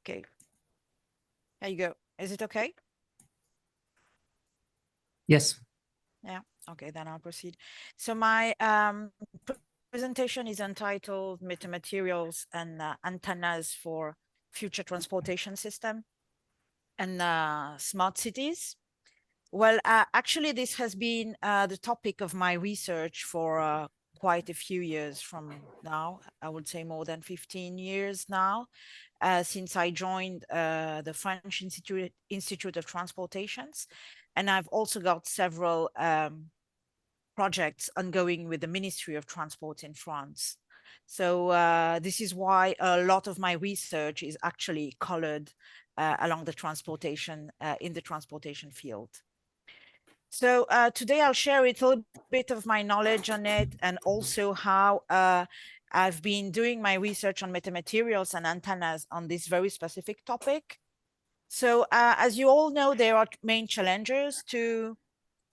Okay, there you go. Is it okay? Yes. Yeah. Okay, then I'll proceed. So my presentation is entitled Metamaterials and Antennas for Future Transportation System and Smart Cities. Well, actually, this has been the topic of my research for quite a few years from now. I would say more than 15 years now, since I joined the French Institute of Transportations. And I've also got several projects ongoing with the Ministry of Transport in France. So this is why a lot of my research is actually colored along the transportation, in the transportation field. So today I'll share a little bit of my knowledge on it, and also how I've been doing my research on metamaterials and antennas on this very specific topic. So as you all know, there are main challenges to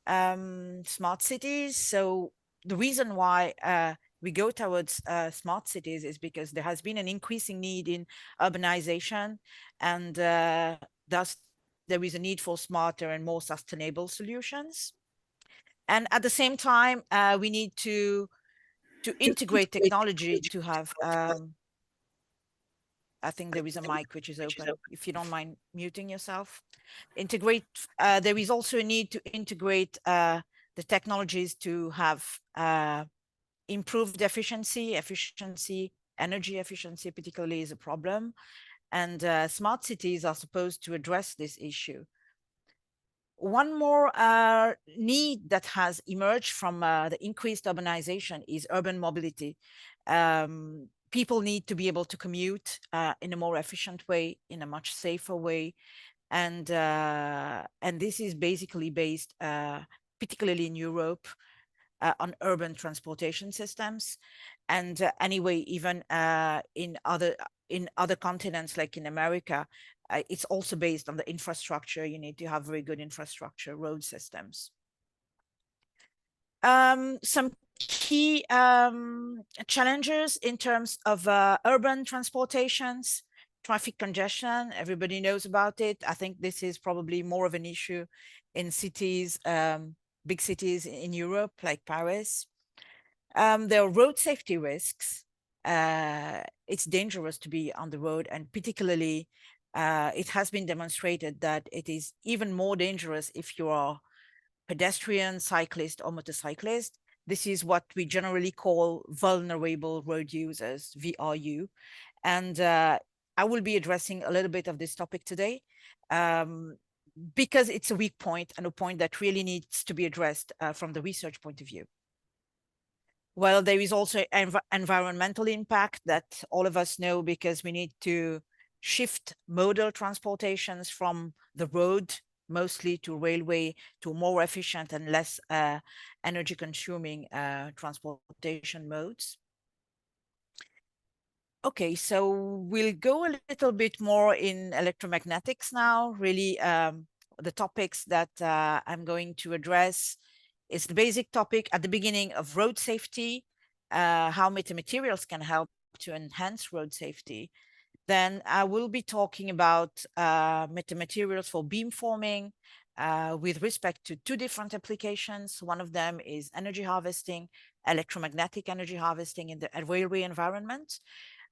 smart cities. So the reason why we go towards smart cities is because there has been an increasing need in urbanization, and thus there is a need for smarter and more sustainable solutions. And at the same time, we need to integrate technology to have, I think there is a mic which is open, if you don't mind muting yourself. There is also a need to integrate the technologies to have improved efficiency, energy efficiency particularly is a problem. And smart cities are supposed to address this issue. One more need that has emerged from the increased urbanization is urban mobility. People need to be able to commute in a more efficient way, in a much safer way. And this is basically based, particularly in Europe, on urban transportation systems. And anyway, even in other continents, like in America, it's also based on the infrastructure. You need to have very good infrastructure, road systems. Some key challenges in terms of urban transportations. Traffic congestion, everybody knows about it. I think this is probably more of an issue in cities, big cities in Europe, like Paris. There are road safety risks. It's dangerous to be on the road, and particularly it has been demonstrated that it is even more dangerous if you are pedestrian, cyclist, or motorcyclist. This is what we generally call vulnerable road users, VRU. And I will be addressing a little bit of this topic today, because it's a weak point and a point that really needs to be addressed from the research point of view. Well, there is also environmental impact that all of us know, because we need to shift modal transportations from the road mostly to railway, to more efficient and less energy consuming transportation modes. Okay, so we'll go a little bit more in electromagnetics now. Really, the topics that I'm going to address is the basic topic at the beginning of road safety, how metamaterials can help to enhance road safety. Then I will be talking about metamaterials for beamforming with respect to two different applications. One of them is energy harvesting, electromagnetic energy harvesting in the railway environment.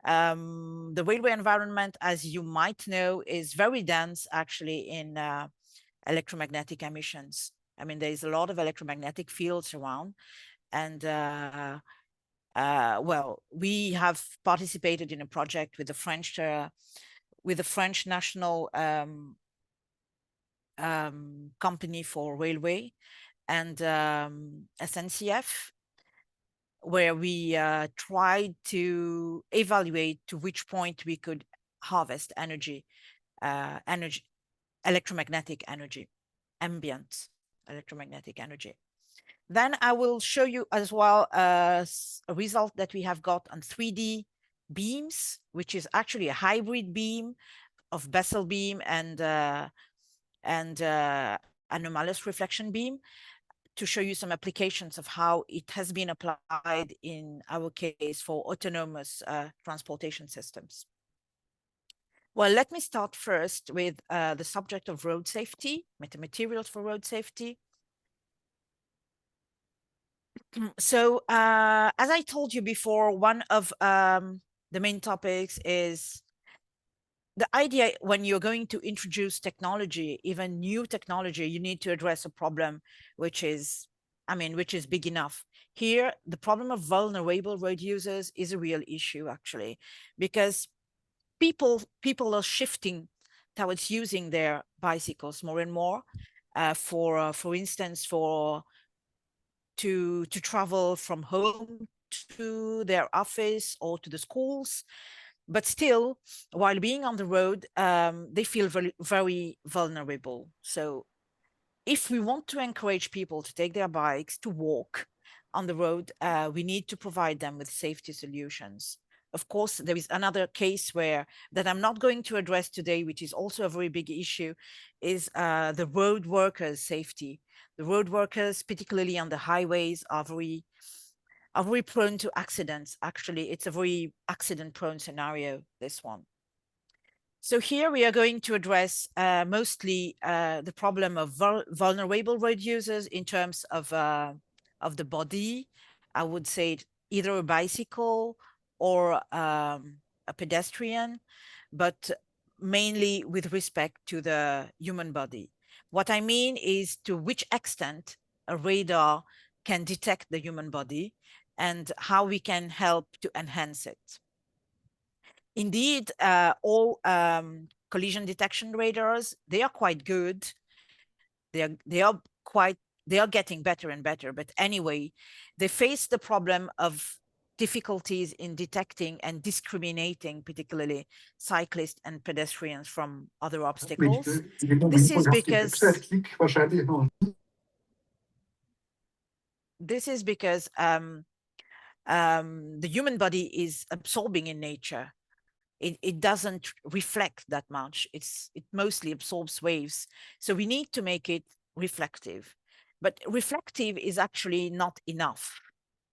The railway environment, as you might know, is very dense actually in electromagnetic emissions. I mean, there's a lot of electromagnetic fields around, and well, we have participated in a project with the French national company for railway and SNCF, where we tried to evaluate to which point we could harvest energy, electromagnetic energy, ambient electromagnetic energy. Then I will show you as well a result that we have got on 3D beams, which is actually a hybrid beam of Bessel beam and anomalous reflection beam, to show you some applications of how it has been applied in our case for autonomous transportation systems. Well, let me start first with the subject of road safety, metamaterials for road safety. So, as I told you before, one of the main topics is the idea when you're going to introduce technology, even new technology, you need to address a problem which is, which is big enough. Here, the problem of vulnerable road users is a real issue, actually, because people are shifting towards using their bicycles more and more. For instance, to travel from home to their office or to the schools. But still, while being on the road, they feel very, very vulnerable. So if we want to encourage people to take their bikes to walk on the road, we need to provide them with safety solutions. Of course, there is another case where that I'm not going to address today, which is also a very big issue, is the road workers' safety. The road workers, particularly on the highways, are very prone to accidents. Actually, it's a very accident-prone scenario, this one. So here we are going to address mostly the problem of vulnerable road users in terms of the body. I would say either a bicycle or a pedestrian, but mainly with respect to the human body. What I mean is to which extent a radar can detect the human body and how we can help to enhance it. Indeed, all collision detection radars, they are quite good. They are getting better and better. But anyway, they face the problem of difficulties in detecting and discriminating, particularly cyclists and pedestrians from other obstacles. This is because the human body is absorbing in nature. It doesn't reflect that much. It mostly absorbs waves. So we need to make it reflective. But reflective is actually not enough.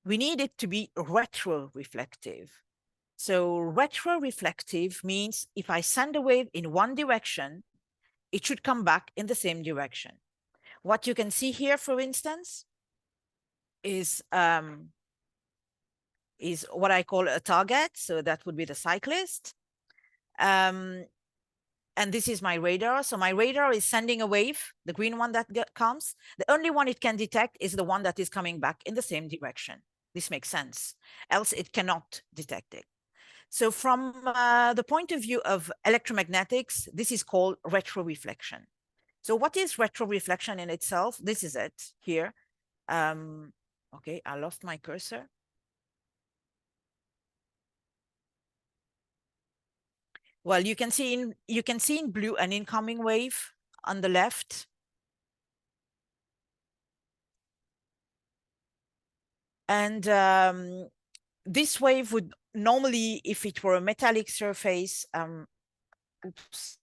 We need it to be retroreflective. So retroreflective means if I send a wave in one direction, it should come back in the same direction. What you can see here, for instance, is what I call a target. So that would be the cyclist. And this is my radar. So my radar is sending a wave, the green one that comes. The only one it can detect is the one that is coming back in the same direction. This makes sense. Else it cannot detect it. So from the point of view of electromagnetics, this is called retroreflection. So what is retroreflection in itself? This is it here. Okay, I lost my cursor. Well, you can see in blue an incoming wave on the left. And this wave would normally, if it were a metallic surface, oops.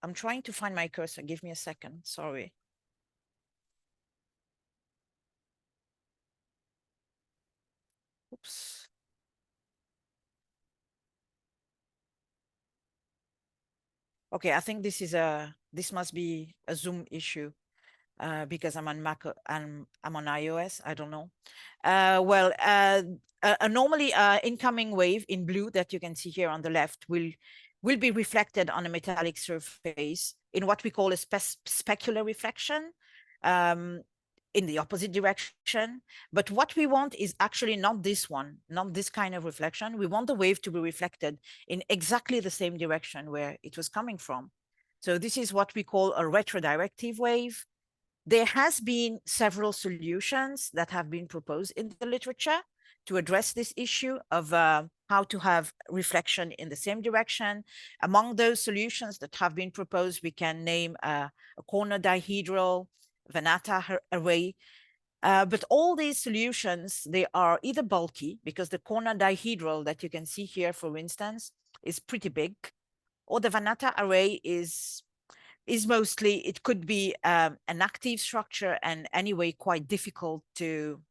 I'm trying to find my cursor. Give me a second. Sorry. Oops. Okay, I think this must be a Zoom issue because I'm on Mac, I'm on iOS. I don't know. Well, normally incoming wave in blue that you can see here on the left will be reflected on a metallic surface in what we call a specular reflection in the opposite direction. But what we want is actually not this one, not this kind of reflection. We want the wave to be reflected in exactly the same direction where it was coming from. So this is what we call a retrodirective wave. There has been several solutions that have been proposed in the literature to address this issue of how to have reflection in the same direction. Among those solutions that have been proposed, we can name a corner dihedral, Venata array. But all these solutions, they are either bulky, because the corner dihedral that you can see here, for instance, is pretty big, or the Venata array is mostly, it could be an active structure and anyway quite difficult to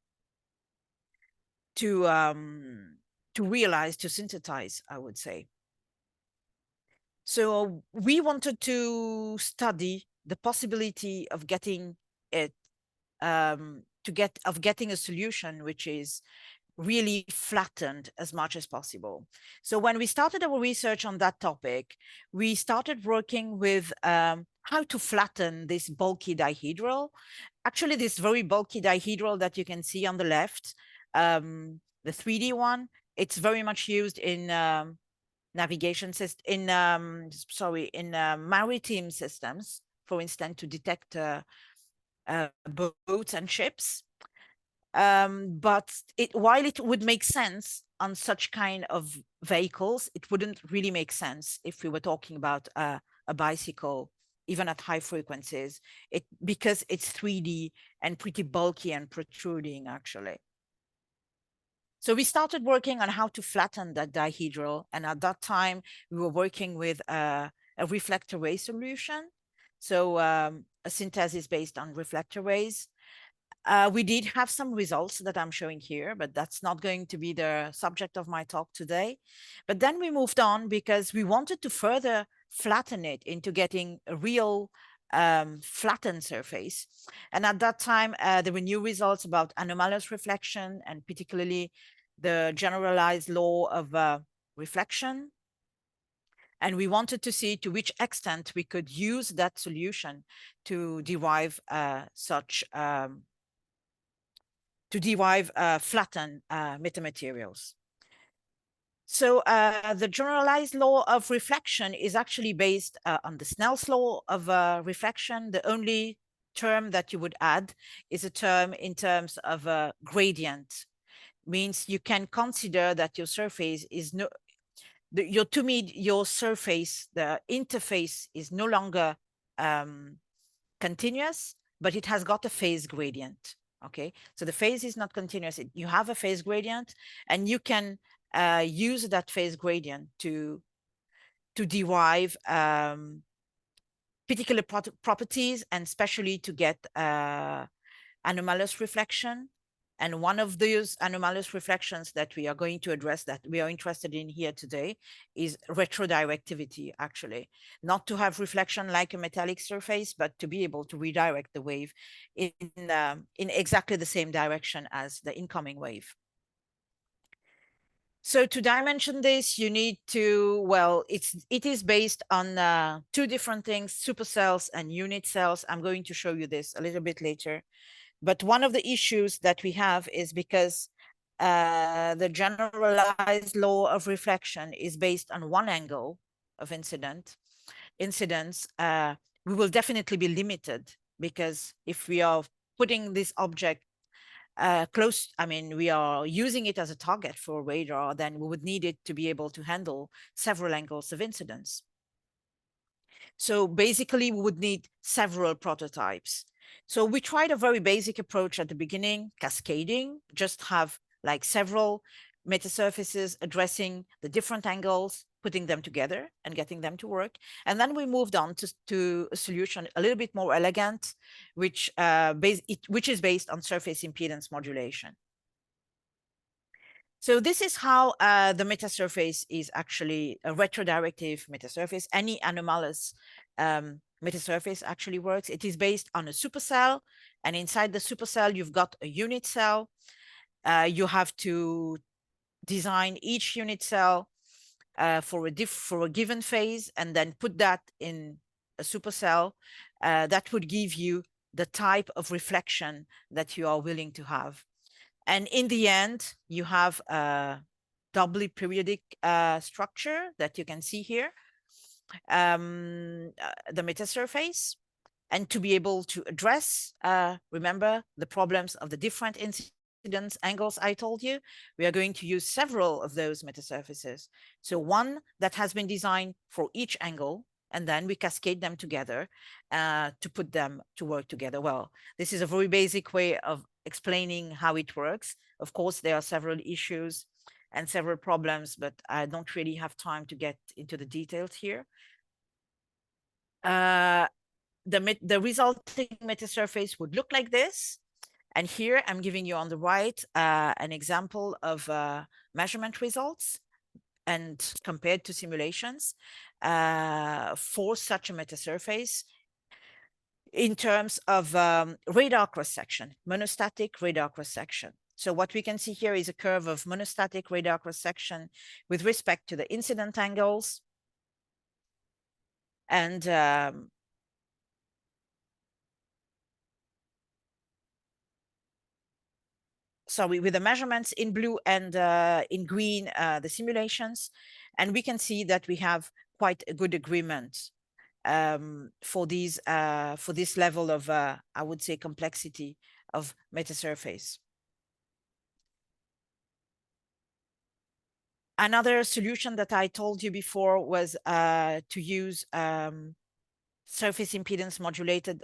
realize, to synthesize, I would say. So we wanted to study the possibility of getting it, getting a solution which is really flattened as much as possible. So when we started our research on that topic, we started working with how to flatten this bulky dihedral. Actually, this very bulky dihedral that you can see on the left, the 3D one, it's very much used in navigation system, in maritime systems, for instance, to detect boats and ships. But while it would make sense on such kind of vehicles, it wouldn't really make sense if we were talking about a bicycle, even at high frequencies, because it's 3D and pretty bulky and protruding, actually. So we started working on how to flatten that dihedral. And at that time, we were working with a reflector ray solution. So a synthesis based on reflector rays. We did have some results that I'm showing here, but that's not going to be the subject of my talk today. But then we moved on because we wanted to further flatten it into getting a real flattened surface. And at that time, there were new results about anomalous reflection, and particularly the generalized law of reflection. And we wanted to see to which extent we could use that solution to derive flatten metamaterials. So the generalized law of reflection is actually based on the Snell's law of reflection. The only term that you would add is a term in terms of a gradient. Means you can consider that your surface is your surface, the interface is no longer continuous, but it has got a phase gradient. Okay, so the phase is not continuous. You have a phase gradient, and you can use that phase gradient to derive particular properties, and especially to get anomalous reflection. And one of those anomalous reflections that we are going to address, that we are interested in here today, is retrodirectivity, actually. Not to have reflection like a metallic surface, but to be able to redirect the wave in exactly the same direction as the incoming wave. So to dimension this, you need to, well, it is based on two different things, supercells and unit cells. I'm going to show you this a little bit later. But one of the issues that we have is because the generalized law of reflection is based on one angle of incidence, we will definitely be limited, because if we are putting this object close, I mean, we are using it as a target for radar, then we would need it to be able to handle several angles of incidence. So basically, we would need several prototypes. So we tried a very basic approach at the beginning, cascading, just have like several metasurfaces addressing the different angles, putting them together and getting them to work. And then we moved on to a solution a little bit more elegant, which is based on surface impedance modulation. So this is how the metasurface is actually a retrodirective metasurface. Any anomalous metasurface actually works. It is based on a supercell, and inside the supercell, you've got a unit cell. You have to design each unit cell for a given phase, and then put that in a supercell. That would give you the type of reflection that you are willing to have. And in the end, you have a doubly periodic structure that you can see here, the metasurface. And to be able to address, remember, the problems of the different incidence angles I told you, we are going to use several of those metasurfaces. So one that has been designed for each angle, and then we cascade them together to put them to work together. Well, this is a very basic way of explaining how it works. Of course, there are several issues and several problems, but I don't really have time to get into the details here. The resulting metasurface would look like this. And here I'm giving you on the right an example of measurement results and compared to simulations for such a metasurface in terms of radar cross-section, monostatic radar cross-section. So what we can see here is a curve of monostatic radar cross-section with respect to the incident angles. And sorry, with the measurements in blue and in green, the simulations. And we can see that we have quite a good agreement for this level of, I would say, complexity of metasurface. Another solution that I told you before was to use surface impedance modulated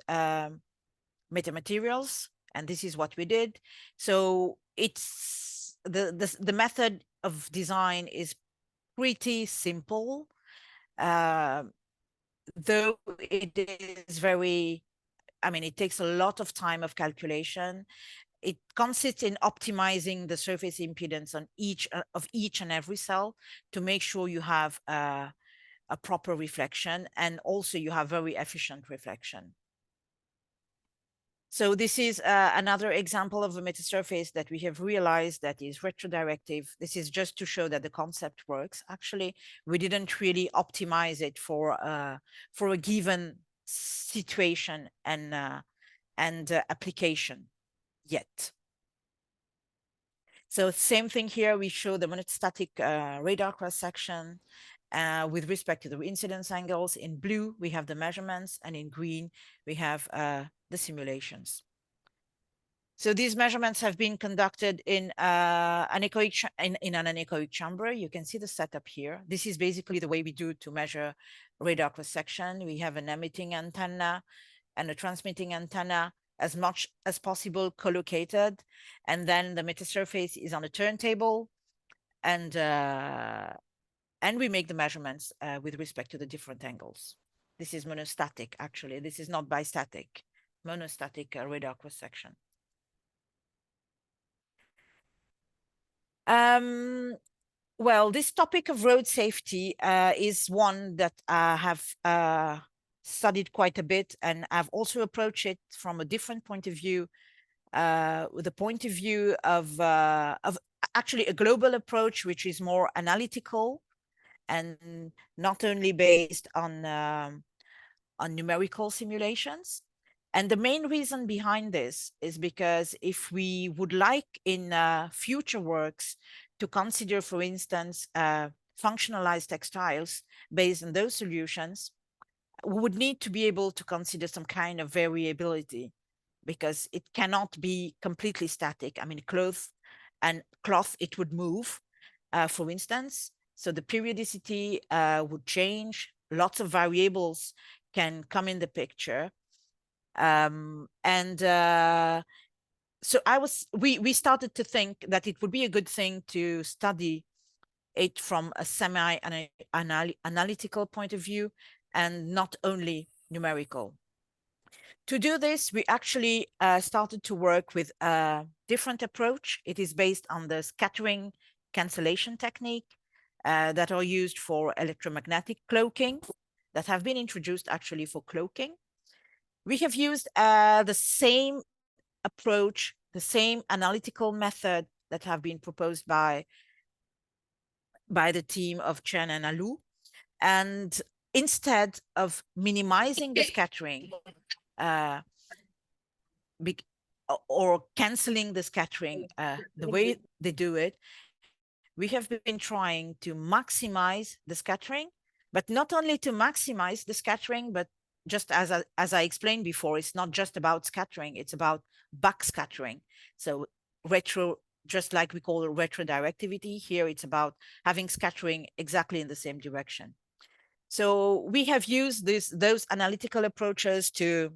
metamaterials, and this is what we did. So it's the method of design is pretty simple, though it is very, I mean, it takes a lot of time of calculation. It consists in optimizing the surface impedance on each and every cell to make sure you have a proper reflection, and also you have very efficient reflection. So this is another example of a metasurface that we have realized that is retrodirective. This is just to show that the concept works. Actually, we didn't really optimize it for a given situation and application yet. So same thing here, we show the monostatic radar cross-section with respect to the incidence angles. In blue, we have the measurements, and in green, we have the simulations. So these measurements have been conducted in an anechoic chamber. You can see the setup here. This is basically the way we do to measure radar cross-section. We have an emitting antenna and a transmitting antenna as much as possible collocated. And then the metasurface is on a turntable, and we make the measurements with respect to the different angles. This is monostatic, actually. This is not bistatic, monostatic radar cross-section. Well, this topic of road safety is one that I have studied quite a bit, and I've also approached it from a different point of view, with the point of view of actually a global approach, which is more analytical and not only based on numerical simulations. And the main reason behind this is because if we would like in future works to consider, for instance, functionalized textiles based on those solutions, we would need to be able to consider some kind of variability, because it cannot be completely static. I mean, cloth, it would move, for instance. So the periodicity would change. Lots of variables can come in the picture. So we started to think that it would be a good thing to study it from a semi-analytical point of view and not only numerical. To do this, we actually started to work with a different approach. It is based on the scattering cancellation technique that are used for electromagnetic cloaking, that have been introduced actually for cloaking. We have used the same approach, the same analytical method that have been proposed by the team of Chen and Alou. And instead of minimizing the scattering or canceling the scattering the way they do it, we have been trying to maximize the scattering, but not only to maximize the scattering, but just as I explained before, it's not just about scattering, it's about back scattering. So just like we call it retrodirectivity, here it's about having scattering exactly in the same direction. So we have used those analytical approaches to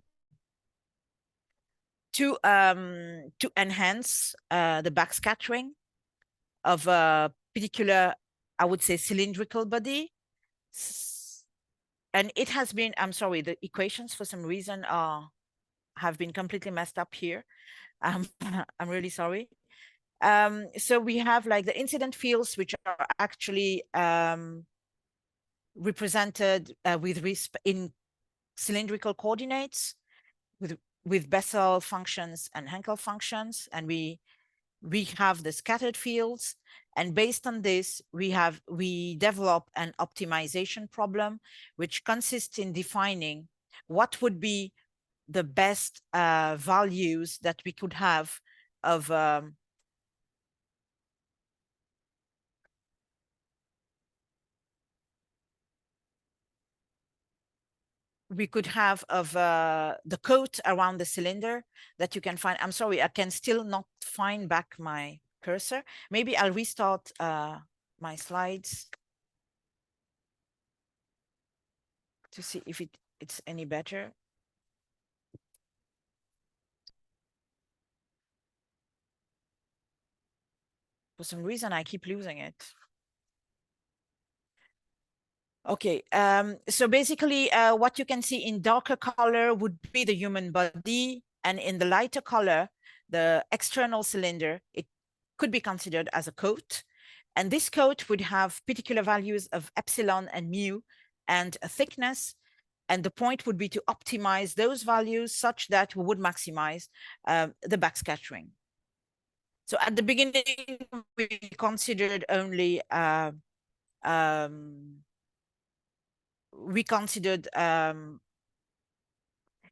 enhance the back scattering of a particular, I would say, cylindrical body. And it has been, I'm sorry, the equations for some reason are have been completely messed up here. I'm really sorry. So we have like the incident fields, which are actually represented in cylindrical coordinates with Bessel functions and Henkel functions, and we have the scattered fields, and based on this we develop an optimization problem, which consists in defining what would be the best values that we could have of the coat around the cylinder that you can find. I'm sorry, I can still not find back my cursor. Maybe I'll restart my slides to see if it's any better. For some reason, I keep losing it. Okay, so basically what you can see in darker color would be the human body, and in the lighter color, the external cylinder. It could be considered as a coat, and this coat would have particular values of epsilon and mu and a thickness, and the point would be to optimize those values such that we would maximize the backscattering. So at the beginning, we considered only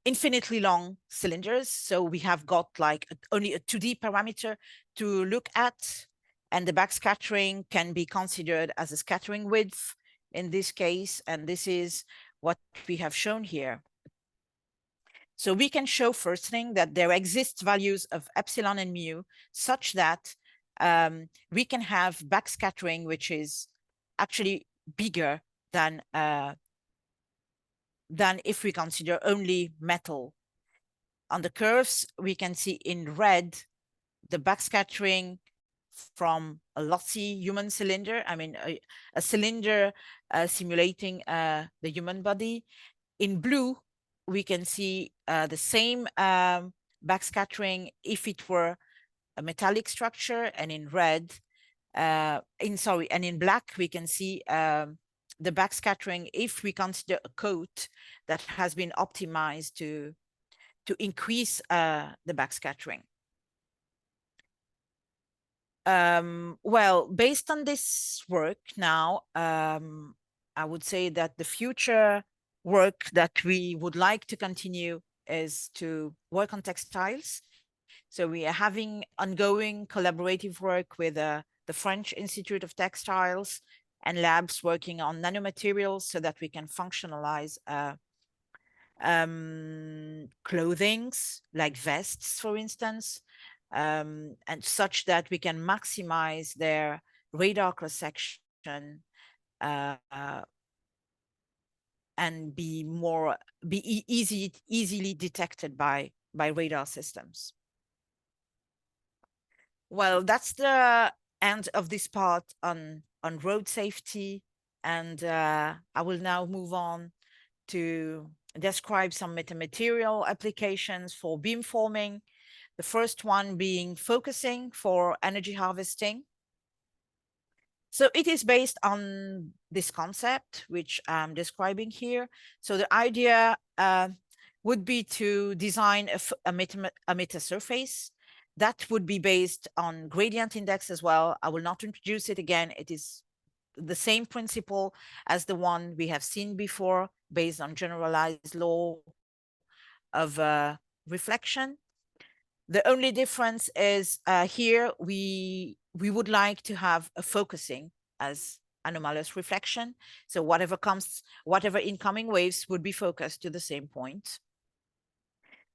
infinitely long cylinders. So we have got like only a 2D parameter to look at, and the backscattering can be considered as a scattering width in this case, and this is what we have shown here. So we can show first thing that there exists values of epsilon and mu such that we can have backscattering which is actually bigger than if we consider only metal. On the curves, we can see in red the backscattering from a lossy human cylinder. I mean, a cylinder simulating the human body. In blue, we can see the same backscattering if it were a metallic structure, and in red, and in black, we can see the backscattering if we consider a coat that has been optimized to increase the backscattering. Well, based on this work now, I would say that the future work that we would like to continue is to work on textiles. So we are having ongoing collaborative work with the French Institute of Textiles and labs working on nanomaterials so that we can functionalize clothings like vests, for instance, and such that we can maximize their radar cross-section and be easily detected by radar systems. Well, that's the end of this part on road safety, and I will now move on to describe some metamaterial applications for beamforming. The first one being focusing for energy harvesting. So it is based on this concept, which I'm describing here. So the idea would be to design a metasurface that would be based on gradient index as well. I will not introduce it again. It is the same principle as the one we have seen before, based on generalized law of reflection. The only difference is here we would like to have a focusing as anomalous reflection. So whatever incoming waves would be focused to the same point.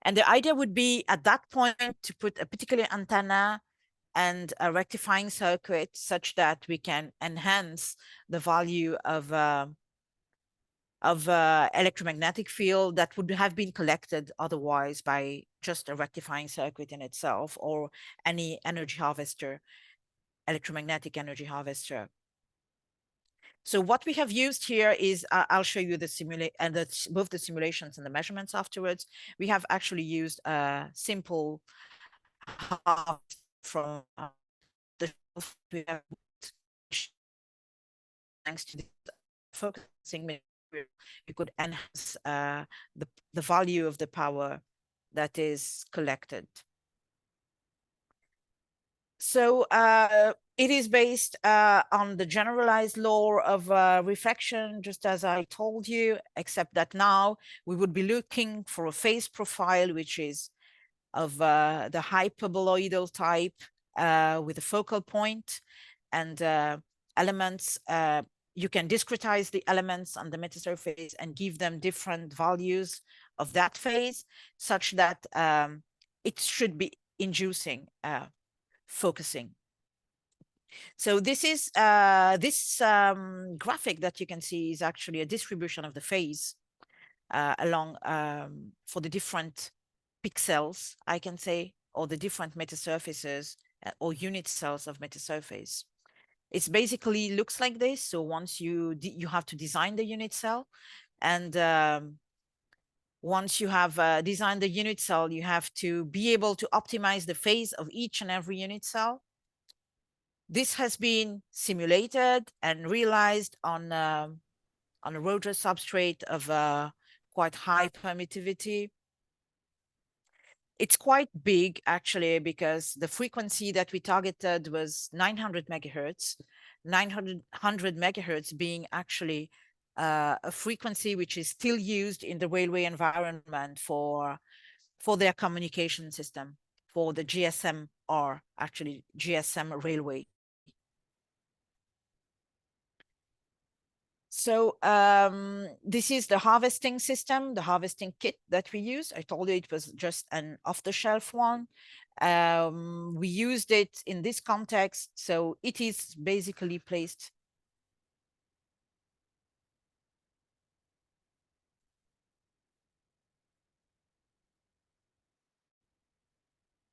And the idea would be at that point to put a particular antenna and a rectifying circuit such that we can enhance the value of electromagnetic field that would have been collected otherwise by just a rectifying circuit in itself or any energy harvester, electromagnetic energy harvester. So what we have used here is, I'll show you the both the simulations and the measurements afterwards. We have actually used a simple half from the shelf we have, thanks to the focusing material, you could enhance the value of the power that is collected. So it is based on the generalized law of reflection, just as I told you, except that now we would be looking for a phase profile, which is of the hyperboloidal type with a focal point and elements. You can discretize the elements on the metasurface and give them different values of that phase, such that it should be inducing focusing. So this is this graphic that you can see is actually a distribution of the phase along for the different pixels, I can say, or the different metasurfaces or unit cells of metasurface. It's basically looks like this. So once you have to design the unit cell, and once you have designed the unit cell, you have to be able to optimize the phase of each and every unit cell. This has been simulated and realized on a rotor substrate of quite high permittivity. It's quite big, actually, because the frequency that we targeted was 900 megahertz, 900 megahertz being actually a frequency which is still used in the railway environment for their communication system, for the GSMR, actually GSM railway. So this is the harvesting system, the harvesting kit that we use. I told you it was just an off-the-shelf one. We used it in this context, so it is basically placed.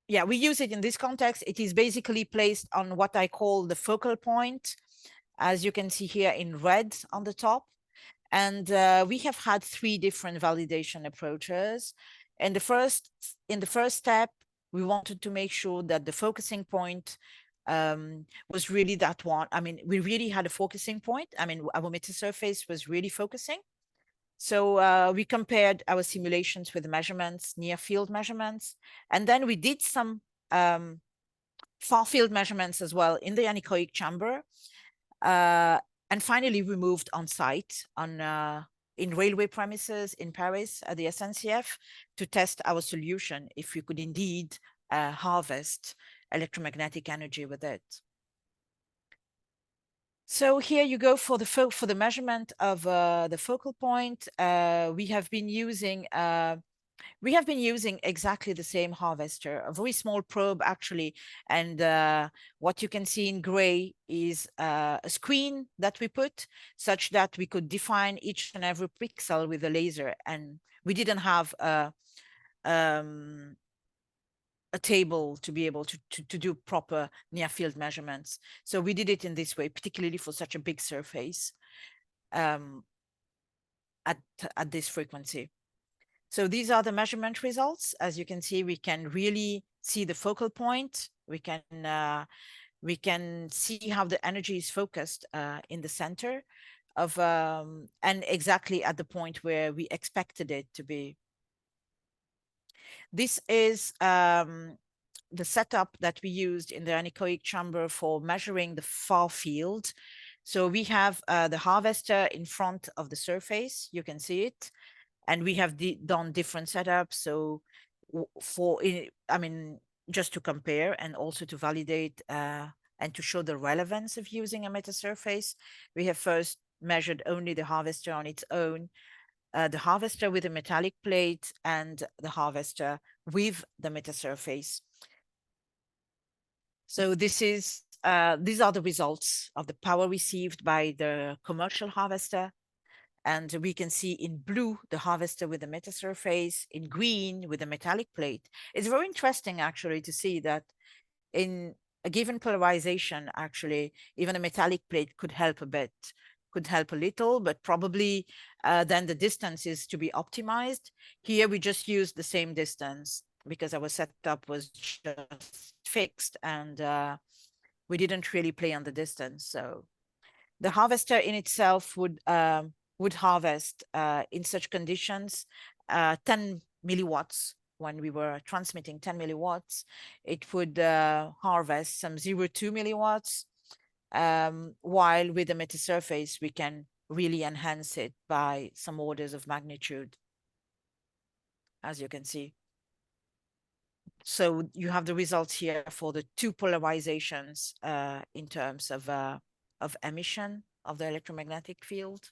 Yeah, we use it in this context. It is basically placed on what I call the focal point, as you can see here in red on the top. And we have had 3 different validation approaches. And in the first step, we wanted to make sure that the focusing point was really that one. I mean, we really had a focusing point. I mean, our metasurface was really focusing. So we compared our simulations with measurements, near field measurements. And then we did some far field measurements as well in the anechoic chamber. And finally, we moved on site in railway premises in Paris at the SNCF to test our solution if we could indeed harvest electromagnetic energy with it. So here you go for the measurement of the focal point. We have been using exactly the same harvester, a very small probe actually. And what you can see in gray is a screen that we put such that we could define each and every pixel with a laser. And we didn't have a table to be able to do proper near field measurements. So we did it in this way, particularly for such a big surface at this frequency. So these are the measurement results. As you can see, we can really see the focal point. We can see how the energy is focused in the center of and exactly at the point where we expected it to be. This is the setup that we used in the anechoic chamber for measuring the far field. So we have the harvester in front of the surface. You can see it. And we have done different setups. So I mean, just to compare and also to validate and to show the relevance of using a metasurface, we have first measured only the harvester on its own, the harvester with a metallic plate, and the harvester with the metasurface. So these are the results of the power received by the commercial harvester. And we can see in blue, the harvester with the metasurface, in green with the metallic plate. It's very interesting actually to see that in a given polarization, actually, even a metallic plate could help a bit could help a little, but probably then the distance is to be optimized. Here we just use the same distance because our setup was just fixed, and we didn't really play on the distance. So the harvester in itself would harvest in such conditions 10 milliwatts. When we were transmitting 10 milliwatts, it would harvest some 0.2 milliwatts, while with the metasurface, we can really enhance it by some orders of magnitude, as you can see. So you have the results here for the two polarizations in terms of emission of the electromagnetic field.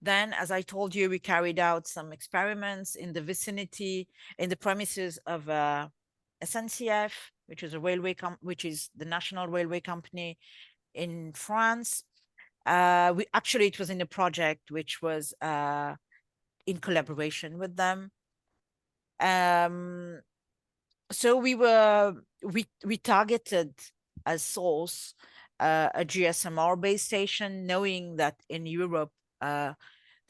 Then, as I told you, we carried out some experiments in the vicinity, in the premises of SNCF, which is a railway which is the national railway company in France. Actually, it was in a project which was in collaboration with them. So we targeted as source a GSMR base station, knowing that in Europe the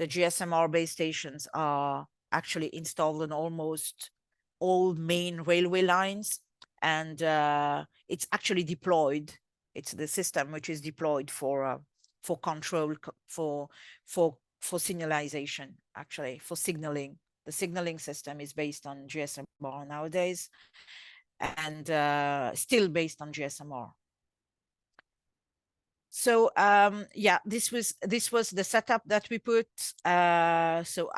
GSMR base stations are actually installed on almost all main railway lines, and it's actually deployed. It's the system which is deployed for control, for signalization, actually for signaling. The signaling system is based on GSMR nowadays, and still based on GSMR. So yeah, this was the setup that we put. So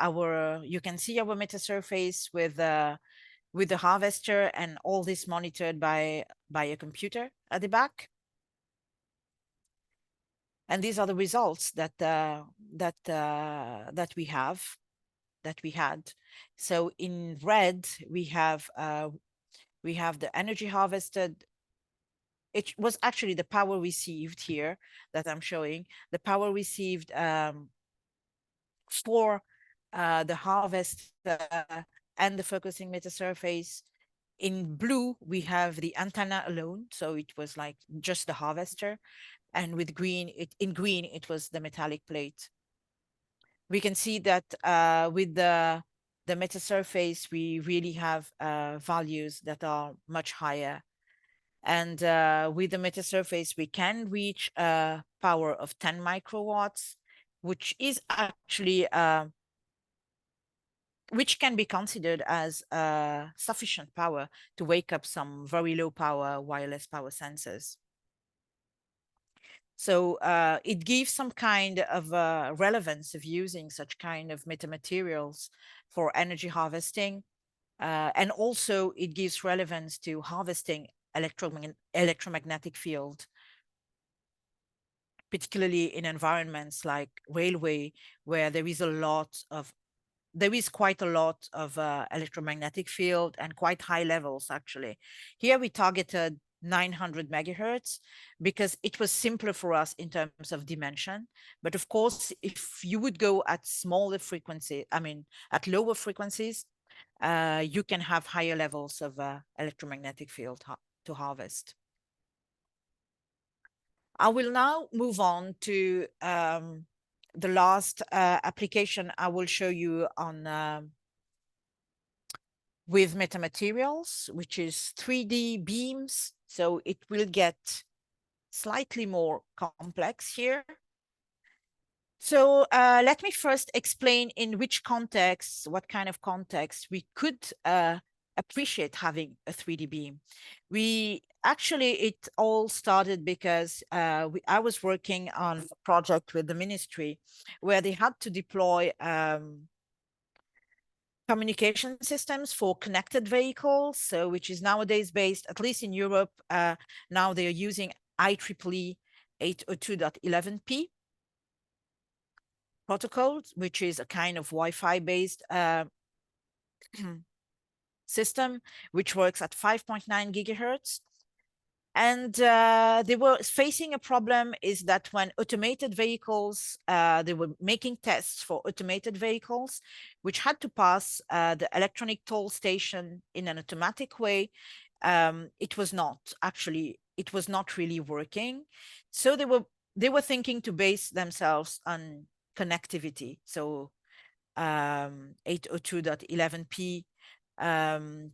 you can see our metasurface with the harvester, and all this monitored by a computer at the back. And these are the results that we had. So in red, we have the energy harvested. It was actually the power received here that I'm showing, the power received for the harvest and the focusing metasurface. In blue, we have the antenna alone. So it was like just the harvester. And with green, in green, it was the metallic plate. We can see that with the metasurface, we really have values that are much higher. And with the metasurface, we can reach a power of 10 microwatts, which is actually, which can be considered as sufficient power to wake up some very low power wireless power sensors. So it gives some kind of relevance of using such kind of metamaterials for energy harvesting. And also it gives relevance to harvesting electromagnetic field, particularly in environments like railway, where there is quite a lot of electromagnetic field and quite high levels, actually. Here we targeted 900 megahertz because it was simpler for us in terms of dimension. But of course, if you would go at smaller frequency, at lower frequencies, you can have higher levels of electromagnetic field to harvest. I will now move on to the last application I will show you on with metamaterials, which is 3D beams. So it will get slightly more complex here. So let me first explain in which context, what kind of context we could appreciate having a 3D beam. It all started because I was working on a project with the ministry where they had to deploy communication systems for connected vehicles, so which is nowadays based, at least in Europe, now they are using IEEE 802.11p protocol, which is a kind of Wi-Fi based system, which works at 5.9 gigahertz. And they were facing a problem is that when automated vehicles, they were making tests for automated vehicles, which had to pass the electronic toll station in an automatic way. It was not really working. So they were they were thinking to base themselves on connectivity. So 802.11p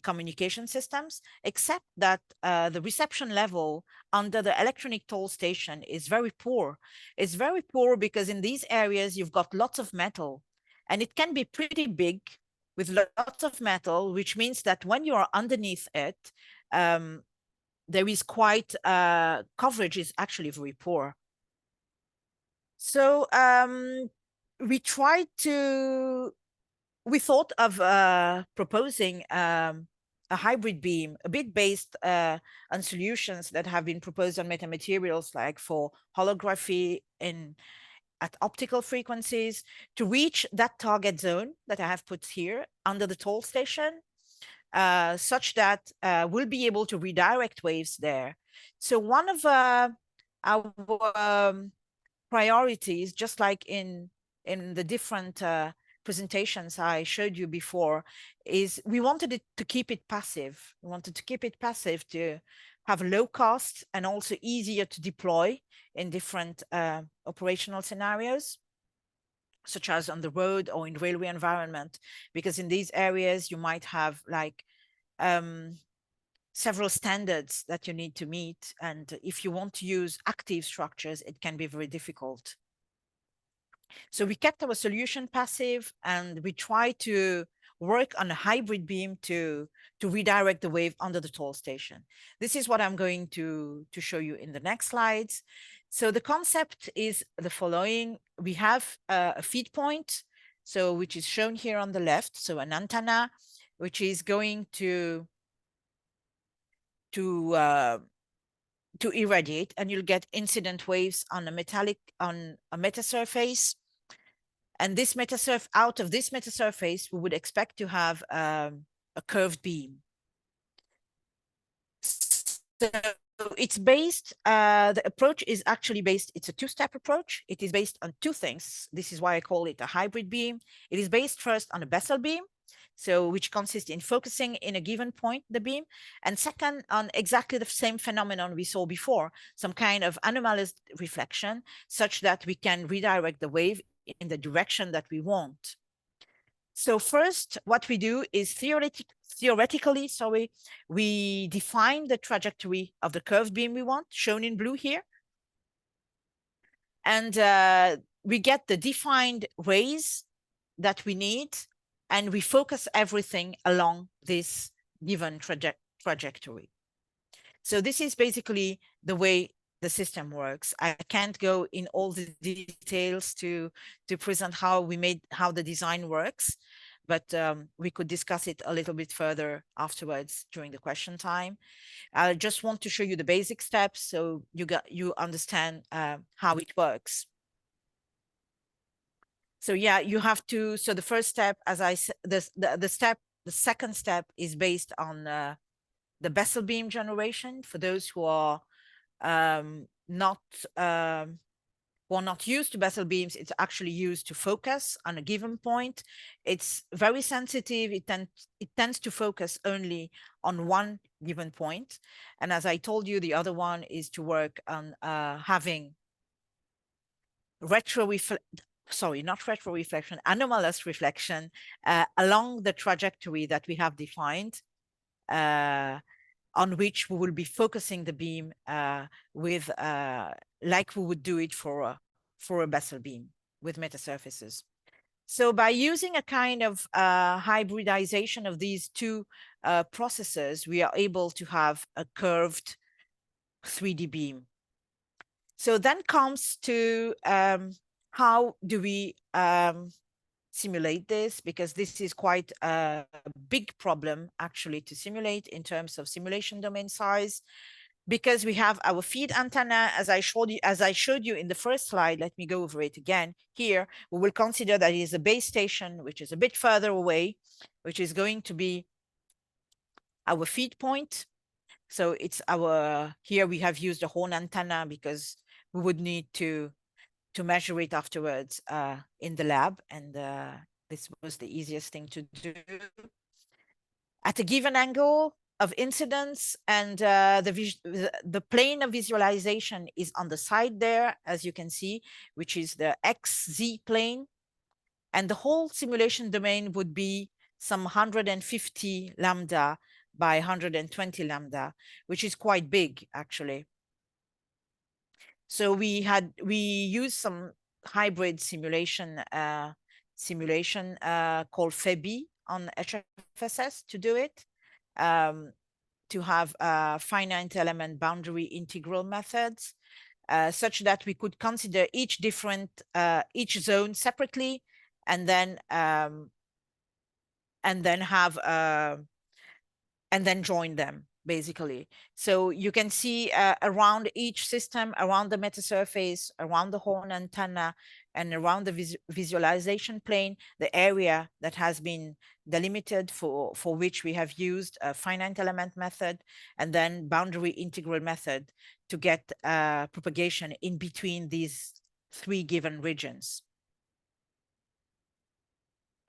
communication systems, except that the reception level under the electronic toll station is very poor. It's very poor because in these areas, you've got lots of metal, and it can be pretty big with lots of metal, which means that when you are underneath it, there is quite coverage is actually very poor. So we thought of proposing a hybrid beam, a bit based on solutions that have been proposed on metamaterials, like for holography at optical frequencies, to reach that target zone that I have put here under the toll station, such that we'll be able to redirect waves there. So one of our priorities, just like in the different presentations I showed you before, is we wanted it to keep it passive. We wanted to keep it passive to have low cost and also easier to deploy in different operational scenarios, such as on the road or in railway environment, because in these areas you might have like several standards that you need to meet. And if you want to use active structures, it can be very difficult. So we kept our solution passive, and we try to work on a hybrid beam to redirect the wave under the toll station. This is what I'm going to show you in the next slides. So the concept is the following. We have a feed point, so which is shown here on the left. So an antenna, which is going to irradiate, and you'll get incident waves on a metasurface. And this out of this metasurface, we would expect to have a curved beam. So it's based, the approach is actually based, it's a two-step approach. It is based on two things. This is why I call it a hybrid beam. It is based first on a Bessel beam, so which consists in focusing in a given point, the beam, and second on exactly the same phenomenon we saw before, some kind of anomalous reflection, such that we can redirect the wave in the direction that we want. So first, what we do is theoretically, we define the trajectory of the curved beam we want, shown in blue here. And we get the defined rays that we need, and we focus everything along this given trajectory. So this is basically the way the system works. I can't go in all the details to present how the design works, but we could discuss it a little bit further afterwards during the question time. I just want to show you the basic steps so you understand how it works. So yeah, you have to. So the first step, as I said, the second step is based on the Bessel beam generation. For those who are not used to Bessel beams, it's actually used to focus on a given point. It's very sensitive. It tends to focus only on one given point. And as I told you, the other one is to work on having anomalous reflection along the trajectory that we have defined, on which we will be focusing the beam with, like we would do it for a Bessel beam with metasurfaces. So by using a kind of hybridization of these two processes, we are able to have a curved 3D beam. So then comes to how do we simulate this, because this is quite a big problem actually to simulate in terms of simulation domain size, because we have our feed antenna, as I showed you in the first slide. Let me go over it again. Here we will consider that it is a base station, which is a bit further away, which is going to be our feed point. So it's here we have used a horn antenna because we would need to measure it afterwards in the lab, and this was the easiest thing to do. At a given angle, of incidence, and the plane of visualization is on the side there, as you can see, which is the XZ plane. And the whole simulation domain would be some 150 lambda by 120 lambda, which is quite big, actually. So we used some hybrid simulation called FEBI on HFSS to do it, to have finite element boundary integral methods, such that we could consider each zone separately, and then join them, basically. So you can see around each system, around the metasurface, around the horn antenna, and around the visualization plane, the area that has been delimited for which we have used a finite element method, and then boundary integral method to get propagation in between these three given regions.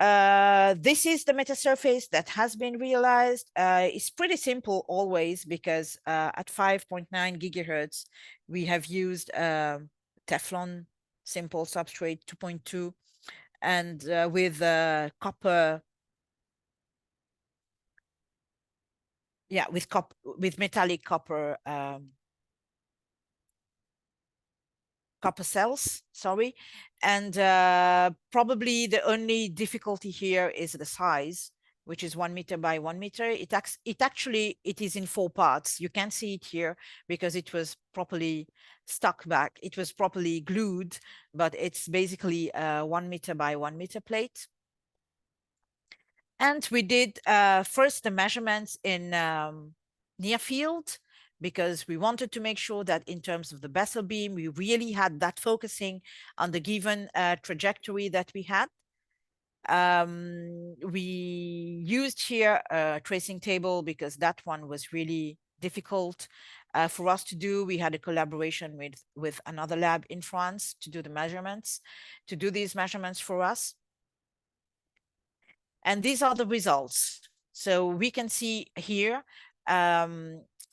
This is the metasurface that has been realized. It's pretty simple always, because at 5.9 gigahertz, we have used Teflon simple substrate 2.2, and with copper, with metallic copper copper cells, sorry. And probably the only difficulty here is the size, which is 1 meter by 1 meter. It is in 4 parts. You can see it here because it was properly stuck back. It was properly glued, but it's basically a 1 meter by 1 meter plate. And we did first the measurements in near field, because we wanted to make sure that in terms of the Bessel beam, we really had that focusing on the given trajectory that we had. We used here a tracing table because that one was really difficult for us to do. We had a collaboration with another lab in France to do these measurements for us. And these are the results. So we can see here,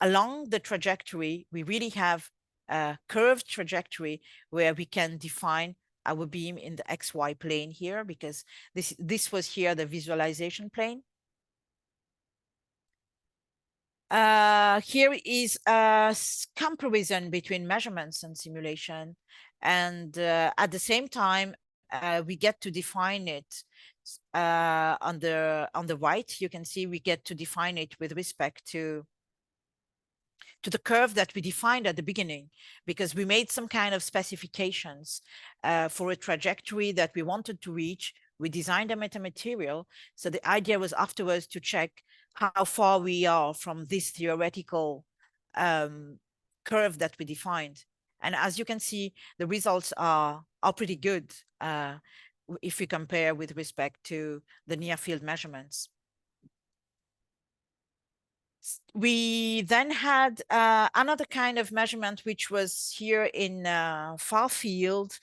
along the trajectory, we really have a curved trajectory where we can define our beam in the XY plane here, because this was here the visualization plane. Here is a comparison between measurements and simulation. And at the same time, we get to define it on the right. You can see we get to define it with respect to the curve that we defined at the beginning, because we made some kind of specifications for a trajectory that we wanted to reach. We designed a metamaterial. So the idea was afterwards to check how far we are from this theoretical curve that we defined. And as you can see, the results are pretty good if we compare with respect to the near field measurements. We then had another kind of measurement, which was here in far field.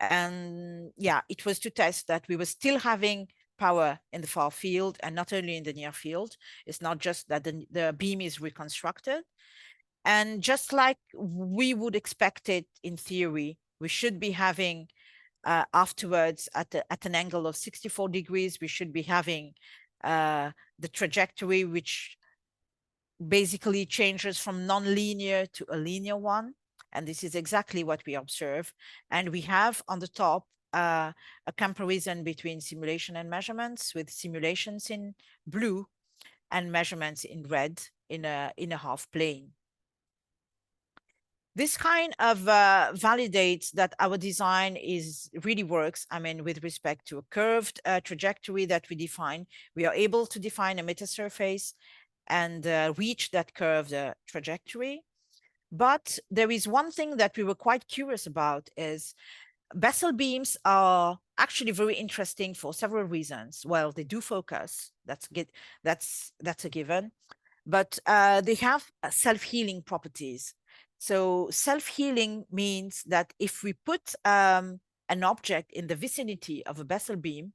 And yeah, it was to test that we were still having power in the far field and not only in the near field. It's not just that the beam is reconstructed. And just like we would expect it in theory, we should be having afterwards at an angle of 64 degrees, we should be having the trajectory, which basically changes from non-linear to a linear one. And this is exactly what we observe. And we have on the top a comparison between simulation and measurements, with simulations in blue and measurements in red in a half plane. This kind of validates that our design really works. I mean, with respect to a curved trajectory that we define, we are able to define a metasurface and reach that curved trajectory. But there is one thing that we were quite curious about, is Bessel beams are actually very interesting for several reasons. Well, they do focus, that's a given, but they have self-healing properties. So self-healing means that if we put an object in the vicinity of a Bessel beam,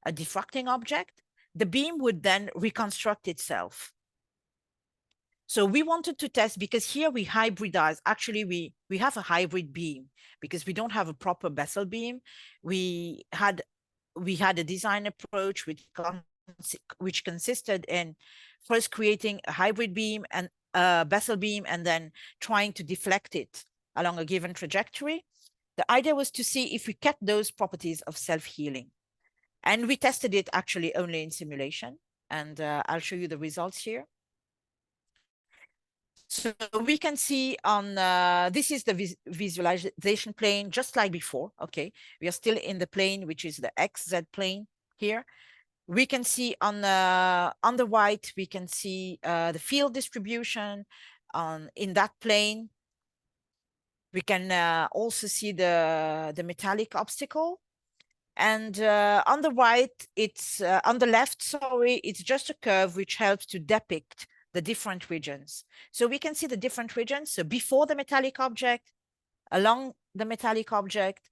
a diffracting object, the beam would then reconstruct itself. So we wanted to test, because here we hybridize. Actually, we have a hybrid beam because we don't have a proper Bessel beam. We had a design approach which consisted in first creating a hybrid beam and a Bessel beam, and then trying to deflect it along a given trajectory. The idea was to see if we kept those properties of self-healing. And we tested it actually only in simulation. And I'll show you the results here. So we can see on, this is the visualization plane, just like before, okay? We are still in the plane, which is the XZ plane here. We can see on the right, we can see the field distribution in that plane. We can also see the metallic obstacle. And on the right, it's on the left, sorry, it's just a curve which helps to depict the different regions. So we can see the different regions. So before the metallic object, along the metallic object,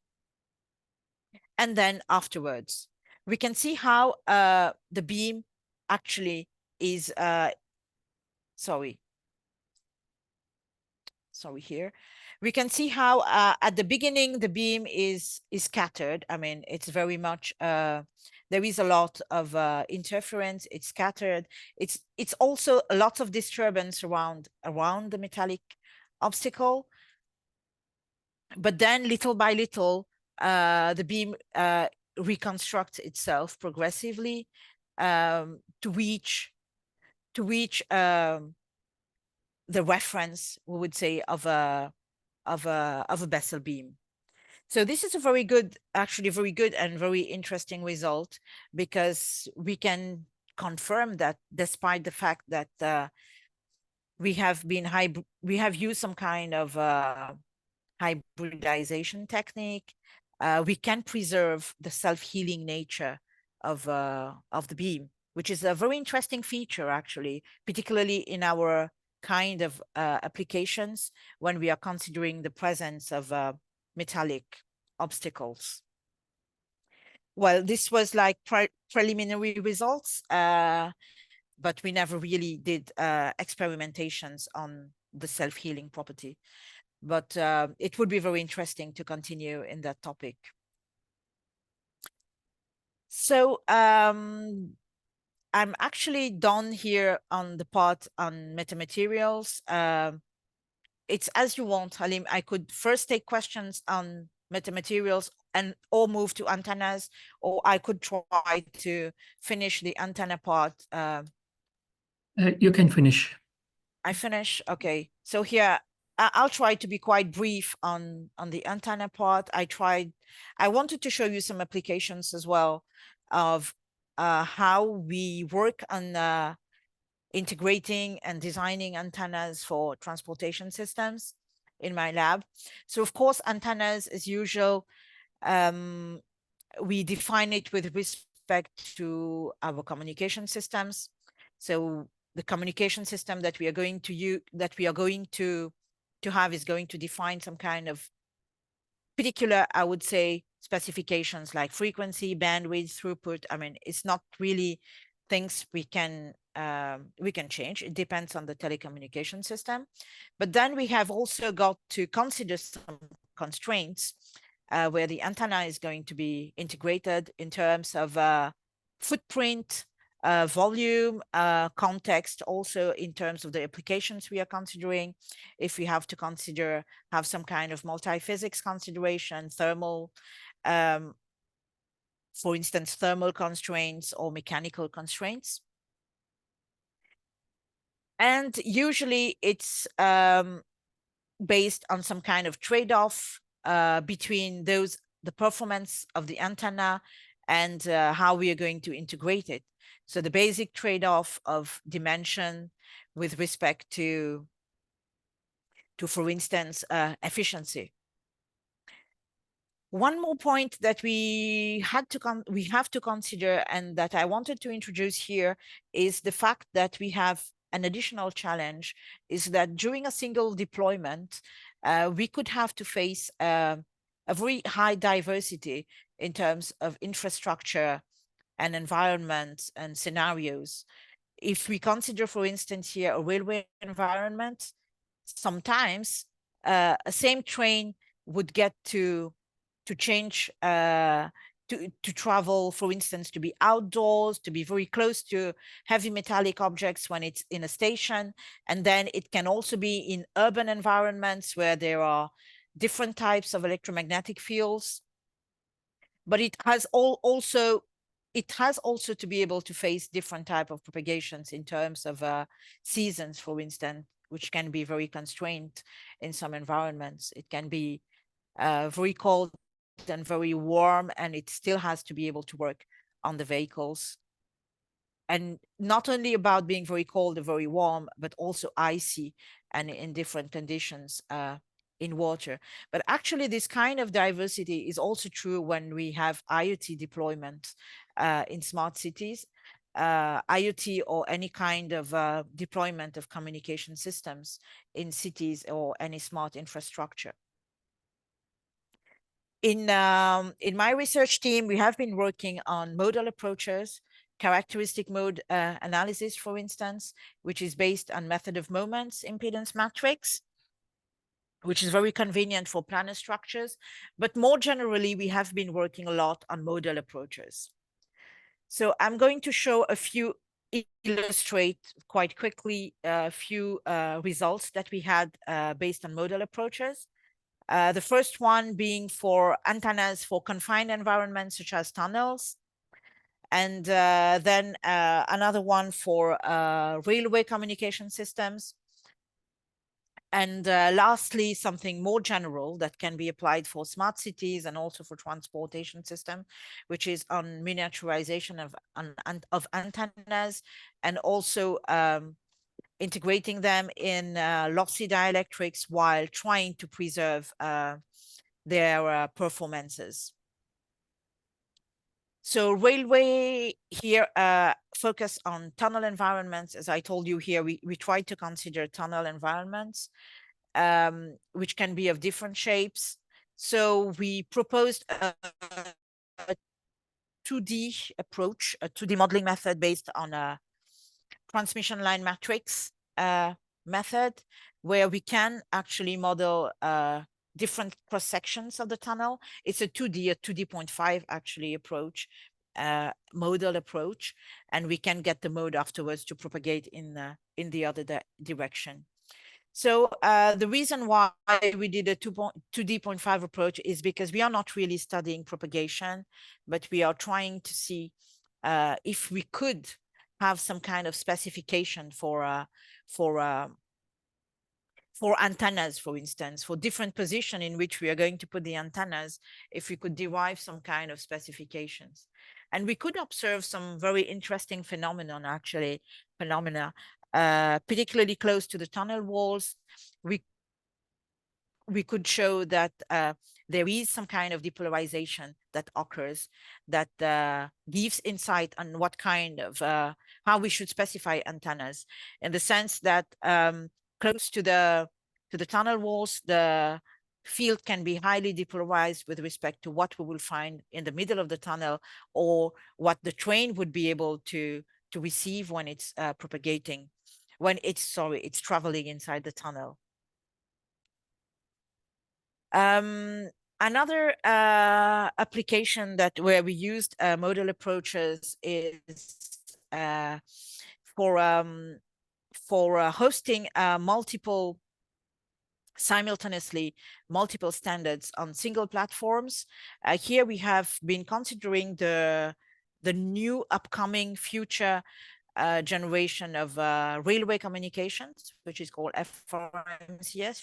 and then afterwards. We can see how the beam actually is, sorry here. We can see how at the beginning the beam is scattered. I mean, it's very much there is a lot of interference. It's scattered. It's also a lot of disturbance around the metallic obstacle. But then little by little, the beam reconstructs itself progressively to reach the reference, we would say, of a Bessel beam. So this is a very good and very interesting result, because we can confirm that despite the fact that we have used some kind of hybridization technique, we can preserve the self-healing nature of the beam, which is a very interesting feature, actually, particularly in our kind of applications when we are considering the presence of metallic obstacles. Well, this was like preliminary results, but we never really did experimentations on the self-healing property. But it would be very interesting to continue in that topic. So I'm actually done here on the part on metamaterials. It's as you want, Halim. I could first take questions on metamaterials or move to antennas, or I could try to finish the antenna part. You can finish. I finish? Okay. So here, I'll try to be quite brief on the antenna part. I wanted to show you some applications as well of how we work on integrating and designing antennas for transportation systems in my lab. So of course, antennas, as usual, we define it with respect to our communication systems. So the communication system that we are going to have is going to define some kind of particular, I would say, specifications like frequency, bandwidth, throughput. I mean, it's not really things we can change. It depends on the telecommunication system. But then we have also got to consider some constraints where the antenna is going to be integrated in terms of footprint, volume, context, also in terms of the applications we are considering. If we have to have some kind of multi-physics consideration, thermal, for instance, thermal constraints or mechanical constraints. And usually it's based on some kind of trade-off between the performance of the antenna and how we are going to integrate it. So the basic trade-off of dimension with respect to for instance, efficiency. One more point that we have to consider, and that I wanted to introduce here, is the fact that we have an additional challenge, is that during a single deployment, we could have to face a very high diversity in terms of infrastructure and environments and scenarios. if we consider, for instance, here a railway environment, sometimes a same train would get to change, to travel, for instance, to be outdoors, to be very close to heavy metallic objects when it's in a station. And then it can also be in urban environments where there are different types of electromagnetic fields. But it has also to be able to face different type of propagations in terms of seasons, for instance, which can be very constrained in some environments. It can be very cold and very warm, and it still has to be able to work on the vehicles. And not only about being very cold or very warm, but also icy and in different conditions in water. But actually, this kind of diversity is also true when we have IoT deployment in smart cities. IoT or any kind of deployment of communication systems in cities or any smart infrastructure. In my research team, we have been working on modal approaches, characteristic mode analysis, for instance, which is based on method of moments impedance matrix, which is very convenient for planar structures. But more generally, we have been working a lot on modal approaches. So I'm going to show a few, illustrate quite quickly a few results that we had based on modal approaches. The first one being for antennas for confined environments such as tunnels. And then another one for railway communication systems. And lastly, something more general that can be applied for smart cities and also for transportation system, which is on miniaturization of antennas, and also integrating them in lossy dielectrics while trying to preserve their performances. So railway here focus on tunnel environments. As I told you here, we try to consider tunnel environments, which can be of different shapes. So we proposed a 2D approach, a 2D modeling method based on a transmission line matrix method, where we can actually model different cross sections of the tunnel. It's a 2D.5 actually approach, modal approach, and we can get the mode afterwards to propagate in the other direction. So the reason why we did a 2D.5 approach is because we are not really studying propagation, but we are trying to see if we could have some kind of specification for antennas, for instance, for different position in which we are going to put the antennas, if we could derive some kind of specifications. And we could observe some very interesting phenomena, particularly close to the tunnel walls. We could show that there is some kind of depolarization that occurs that gives insight on what kind of, how we should specify antennas, in the sense that close to the tunnel walls, the field can be highly depolarized with respect to what we will find in the middle of the tunnel, or what the train would be able to receive when it's propagating, when it's traveling inside the tunnel. Another application where we used modal approaches is for hosting simultaneously multiple standards on single platforms. Here we have been considering the new upcoming future generation of railway communications, which is called FRMCS,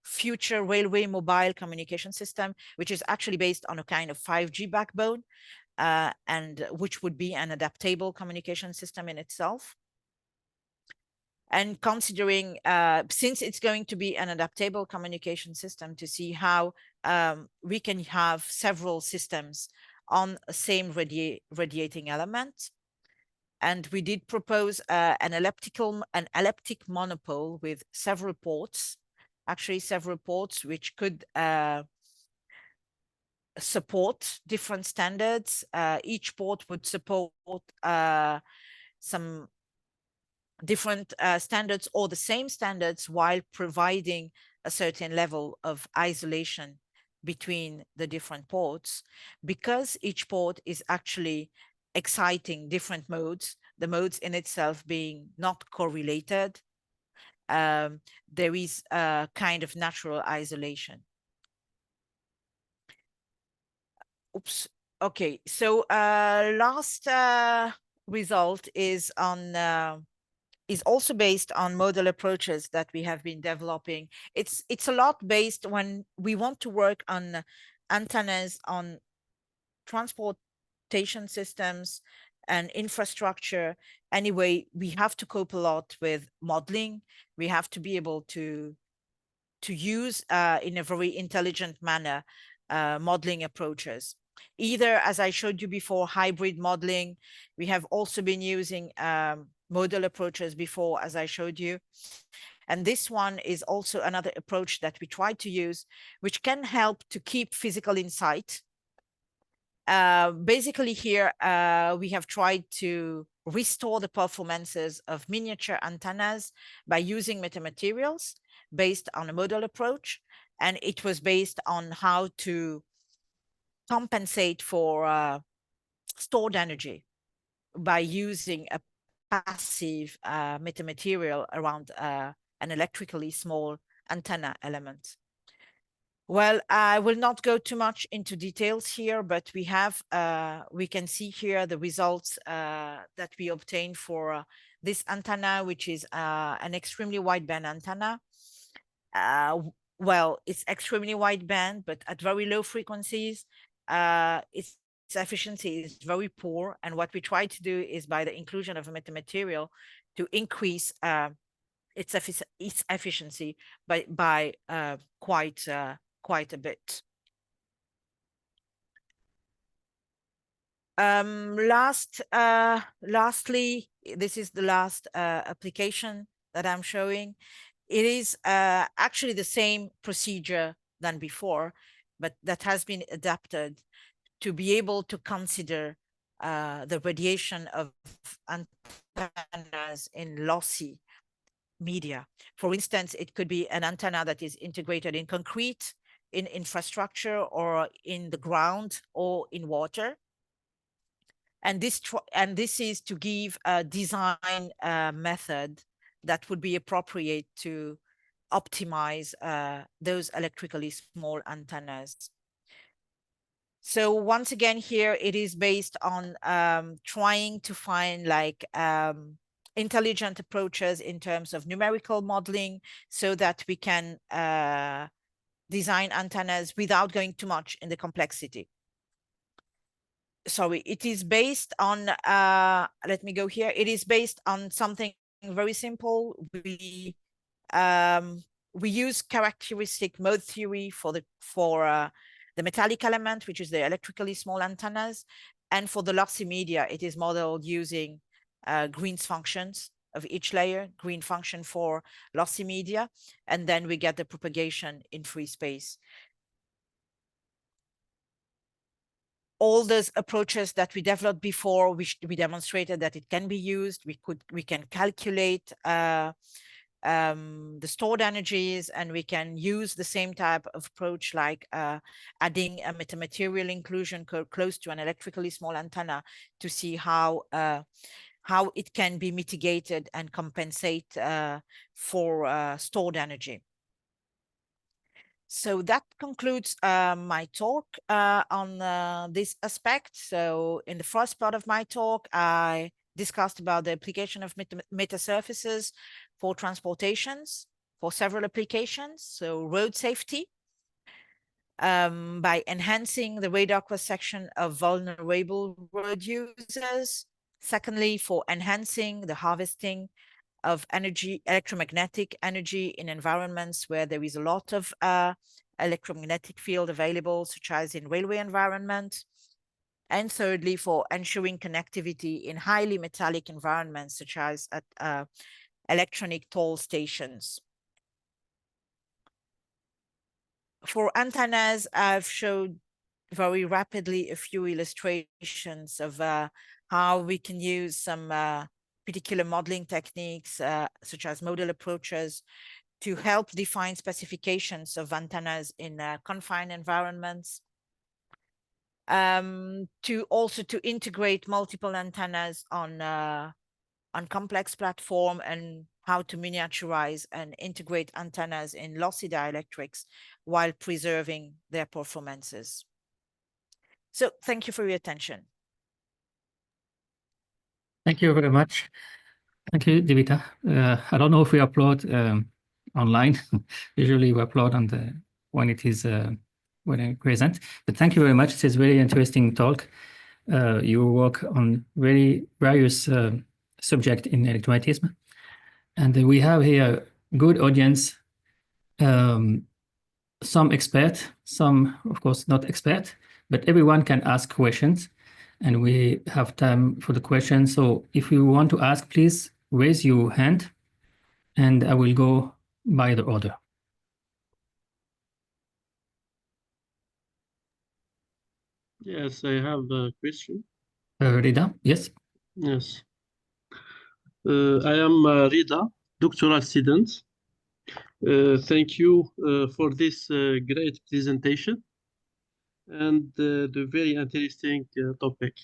Future Railway Mobile Communication System, which is actually based on a kind of 5G backbone, and which would be an adaptable communication system in itself. And considering, since it's going to be an adaptable communication system, to see how we can have several systems on the same radiating element. And we did propose an elliptic monopole with several ports, which could support different standards. Each port would support some different standards or the same standards while providing a certain level of isolation between the different ports, because each port is actually exciting different modes, the modes in itself being not correlated. There is a kind of natural isolation. Oops. Okay, so last result is on is also based on modal approaches that we have been developing. It's a lot based when we want to work on antennas on transportation systems and infrastructure. Anyway, we have to cope a lot with modeling. We have to be able to use in a very intelligent manner modeling approaches. Either, as I showed you before, hybrid modeling. We have also been using modal approaches before, as I showed you. And this one is also another approach that we try to use, which can help to keep physical insight. Basically here, we have tried to restore the performances of miniature antennas by using metamaterials based on a modal approach. And it was based on how to compensate for stored energy by using a passive metamaterial around an electrically small antenna element. Well, I will not go too much into details here, but we have, we can see here the results that we obtained for this antenna, which is an extremely wideband antenna. Well, it's extremely wideband, but at very low frequencies, its efficiency is very poor. And what we try to do is, by the inclusion of a metamaterial, to increase its efficiency by quite a bit. Lastly, this is the last application that I'm showing. It is actually the same procedure than before, but that has been adapted to be able to consider the radiation of antennas in lossy media. For instance, it could be an antenna that is integrated in concrete, in infrastructure, or in the ground, or in water. And this is to give a design method that would be appropriate to optimize those electrically small antennas. So once again, here it is based on trying to find like intelligent approaches in terms of numerical modeling, so that we can design antennas without going too much in the complexity. Sorry, it is based on, let me go here. It is based on something very simple. We use characteristic mode theory for the metallic element, which is the electrically small antennas. And for the lossy media, it is modeled using Green's functions of each layer, Green function for lossy media, and then we get the propagation in free space. All those approaches that we developed before, we demonstrated that it can be used. We can calculate the stored energies, and we can use the same type of approach, like adding a metamaterial inclusion close to an electrically small antenna to see how it can be mitigated and compensate for stored energy. So that concludes my talk on this aspect. So in the first part of my talk, I discussed about the application of metasurfaces for transportations, for several applications. So road safety, by enhancing the radar cross-section of vulnerable road users. Secondly, for enhancing the harvesting of energy, electromagnetic energy in environments where there is a lot of electromagnetic field available, such as in railway environment. And thirdly, for ensuring connectivity in highly metallic environments, such as at electronic toll stations. For antennas, I've showed very rapidly a few illustrations of how we can use some particular modeling techniques, such as modal approaches, to help define specifications of antennas in confined environments, to also to integrate multiple antennas on complex platform, and how to miniaturize and integrate antennas in lossy dielectrics while preserving their performances. So thank you for your attention. Thank you very much. Thank you, Divitha. I don't know if we upload online. Usually we upload on the when it is when I present. But thank you very much. It is very interesting talk. You work on very various subject in electromagnetism, and we have here a good audience. Some expert, some of course not expert, but everyone can ask questions, and we have time for the questions. So if you want to ask, please raise your hand, and I will go by the order. Yes, I have a question. Rida, yes. Yes. I am Rida, doctoral student. Thank you for this great presentation and the very interesting topic.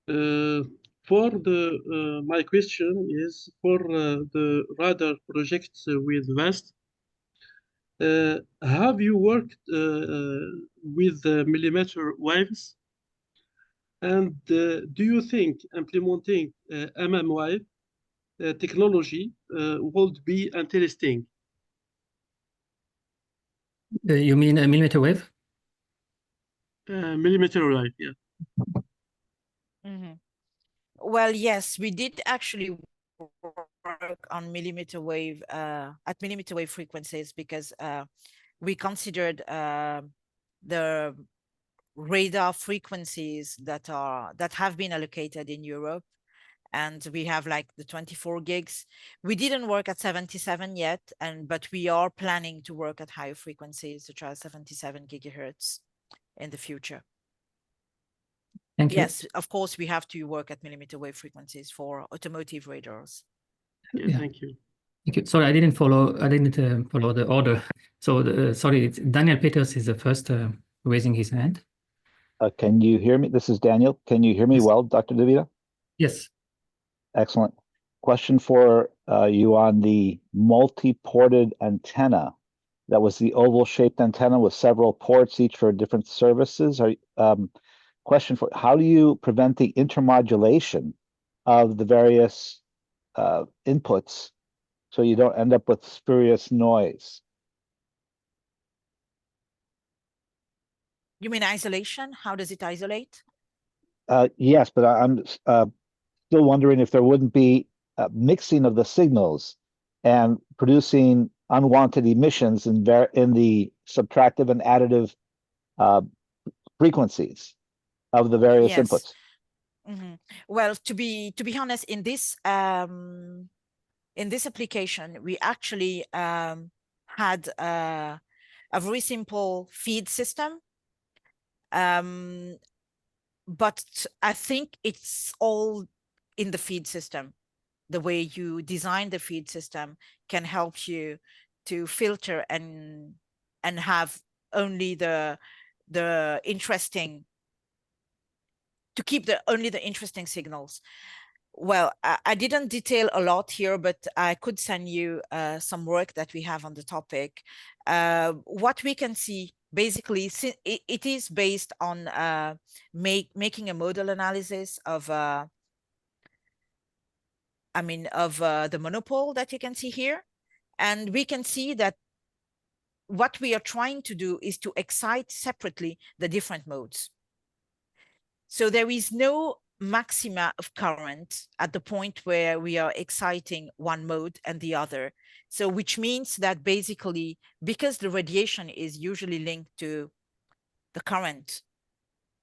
For the my question is for the radar projects with VAST. Have you worked with millimeter waves? And do you think implementing wave technology would be interesting? You mean a millimeter wave? Millimeter wave, yeah. Mm-hmm. Well, yes, we did actually work on millimeter wave at millimeter wave frequencies, because we considered the radar frequencies that have been allocated in Europe, and we have like the 24 gigs. We didn't work at 77 yet, but we are planning to work at higher frequencies, such as 77 gigahertz in the future. Thank you. Yes, of course, we have to work at millimeter wave frequencies for automotive radars. Yeah, thank you. Thank you. Sorry, I didn't follow the order. So sorry, Daniel Peters is the first raising his hand. Can you hear me? This is Daniel. Can you hear me Yes. well, Dr. Divitha? Yes. Excellent. Question for you on the multi-ported antenna. That was the oval-shaped antenna with several ports, each for different services. Question for, how do you prevent the intermodulation of the various inputs so you don't end up with spurious noise? You mean isolation? How does it isolate? Yes, but I'm still wondering if there wouldn't be a mixing of the signals and producing unwanted emissions in the subtractive and additive frequencies of the various inputs. Mm-hmm. Well, to be honest, in this application, we actually had a very simple feed system. But I think it's all in the feed system. The way you design the feed system can help you to filter and have only the interesting, to keep only the interesting signals. Well, I didn't detail a lot here, but I could send you some work that we have on the topic. What we can see, basically, it is based on making a modal analysis of the monopole that you can see here. And we can see that what we are trying to do is to excite separately the different modes. So there is no maxima of current at the point where we are exciting one mode and the other. So which means that basically, because the radiation is usually linked to the current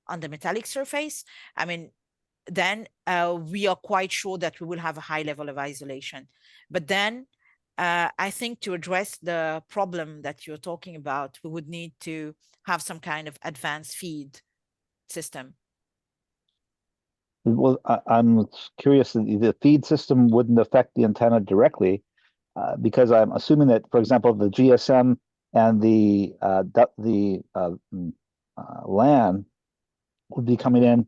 on the metallic surface, then we are quite sure that we will have a high level of isolation. But then I think to address the problem that you're talking about, we would need to have some kind of advanced feed system. Well, I'm curious, the feed system wouldn't affect the antenna directly, because I'm assuming that, for example, the GSM and the LAN would be coming in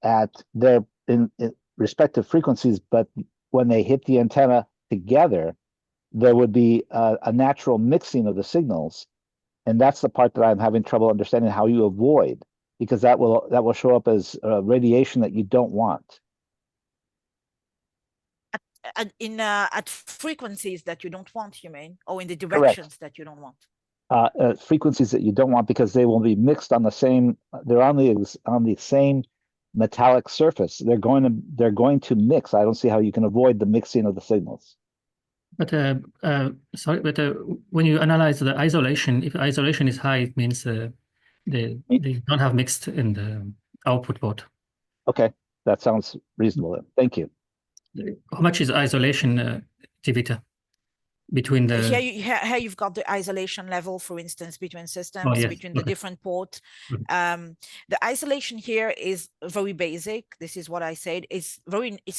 at their in respective frequencies, but when they hit the antenna together, there would be a natural mixing of the signals, and that's the part that I'm having trouble understanding how you avoid, because that will show up as radiation that you don't want. At frequencies that you don't want, you mean, or in the Correct. directions that you don't want? Frequencies that you don't want, because they will be mixed on the same. They're on the same metallic surface. They're going to mix. I don't see how you can avoid the mixing of the signals. But sorry, but when you analyze the isolation, if isolation is high, it means they don't have mixed in the output port. Okay, that sounds reasonable then. Thank you. How much is isolation, Divitha, between the? Here you've got the isolation level, for instance, between systems, yes. between the different ports. The isolation here is very basic. This is what I said. It's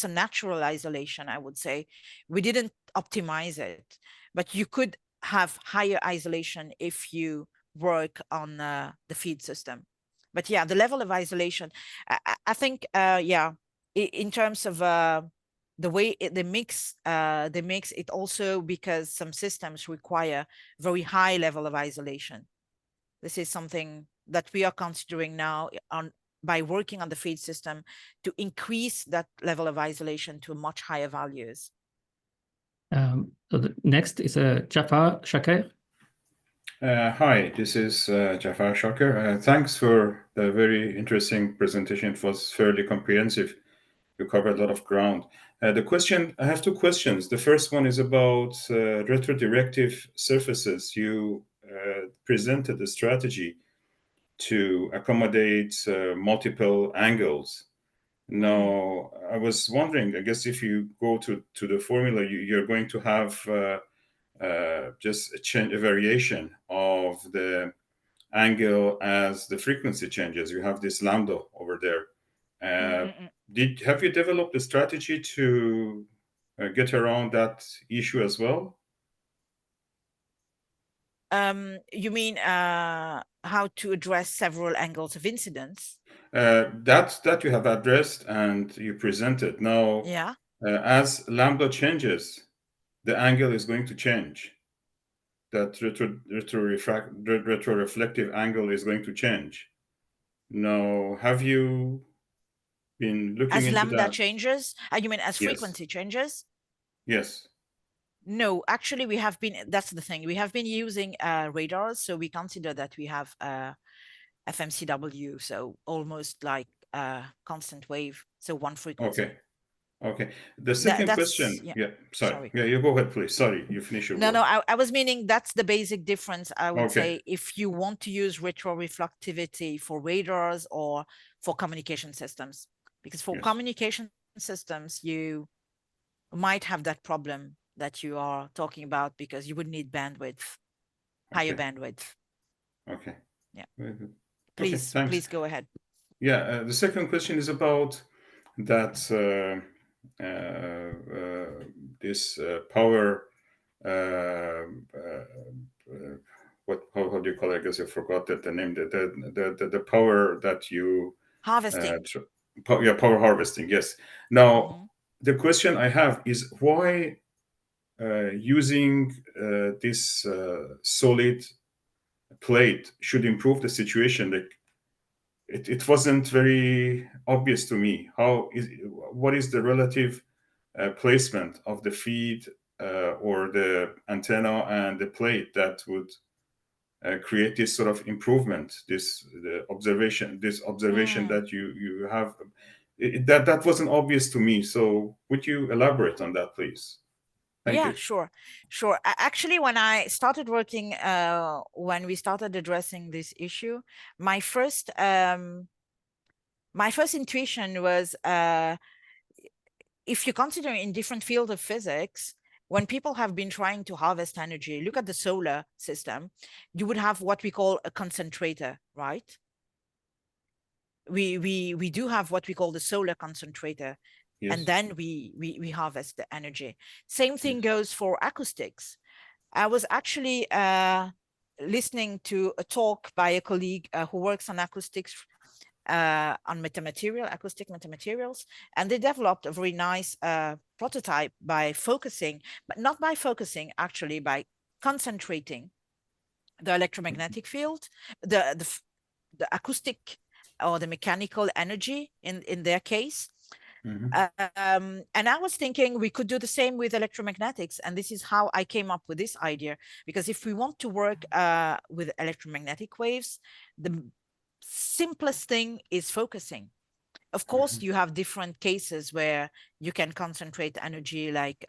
a natural isolation, I would say. We didn't optimize it, but you could have higher isolation if you work on the feed system. But yeah, the level of isolation, I think, in terms of the way they mix it also, because some systems require very high level of isolation. This is something that we are considering now by working on the feed system to increase that level of isolation to much higher values. So the next is Jafar Shaker. Hi, this is Jafar Shaker. Thanks for the very interesting presentation. It was fairly comprehensive. You covered a lot of ground. I have two questions. The first one is about retrodirective surfaces. You presented a strategy to accommodate multiple angles. Now, I was wondering, I guess if you go to the formula, you're going to have just a variation of the angle as the frequency changes. You have this lambda over there. Have you developed a strategy to get around that issue as well? You mean how to address several angles of incidence? That you have addressed and you presented. Now, as lambda changes, the angle is going to change. That retroreflective angle is going to change. Now, have you been looking into that? As lambda changes? You mean as frequency changes? Yes. No, actually, that's the thing. We have been using radars, so we consider that we have FMCW, so almost like constant wave, so one frequency. Okay. The second question. Sorry. Yeah, you go ahead, please. Sorry, you finish your word. No, I was meaning that's the basic difference, I would say, if you want to use retroreflectivity for radars or for communication systems. Because for communication systems, you might have that problem that you are talking about, because you would need bandwidth, higher bandwidth. Okay. Yeah. Very good. Please go ahead. Yeah. The second question is about that this power. How do you call it? I guess I forgot the name. The power that you harvesting. Power harvesting. Yes. Now the question I have is why using this solid plate should improve the situation. Like it wasn't very obvious to me. What is the relative placement of the feed or the antenna and the plate that would create this sort of improvement, this observation that you have? That wasn't obvious to me. So would you elaborate on that, please? Thank you. Sure. Actually, when I started working, when we started addressing this issue, my first intuition was, if you consider in different fields of physics, when people have been trying to harvest energy, look at the solar system, you would have what we call a concentrator, right? we do have what we call the solar concentrator, Yes. and then we harvest the energy. Same thing Yes. goes for acoustics. I was actually listening to a talk by a colleague who works on acoustics, on acoustic metamaterials, and they developed a very nice prototype by focusing, but not by focusing, actually by concentrating the electromagnetic field, the acoustic or the mechanical energy in their case. And I was thinking we could do the same with electromagnetics, and this is how I came up with this idea, because if we want to work with electromagnetic waves, the simplest thing is focusing. Of course, you have different cases where you can concentrate energy, like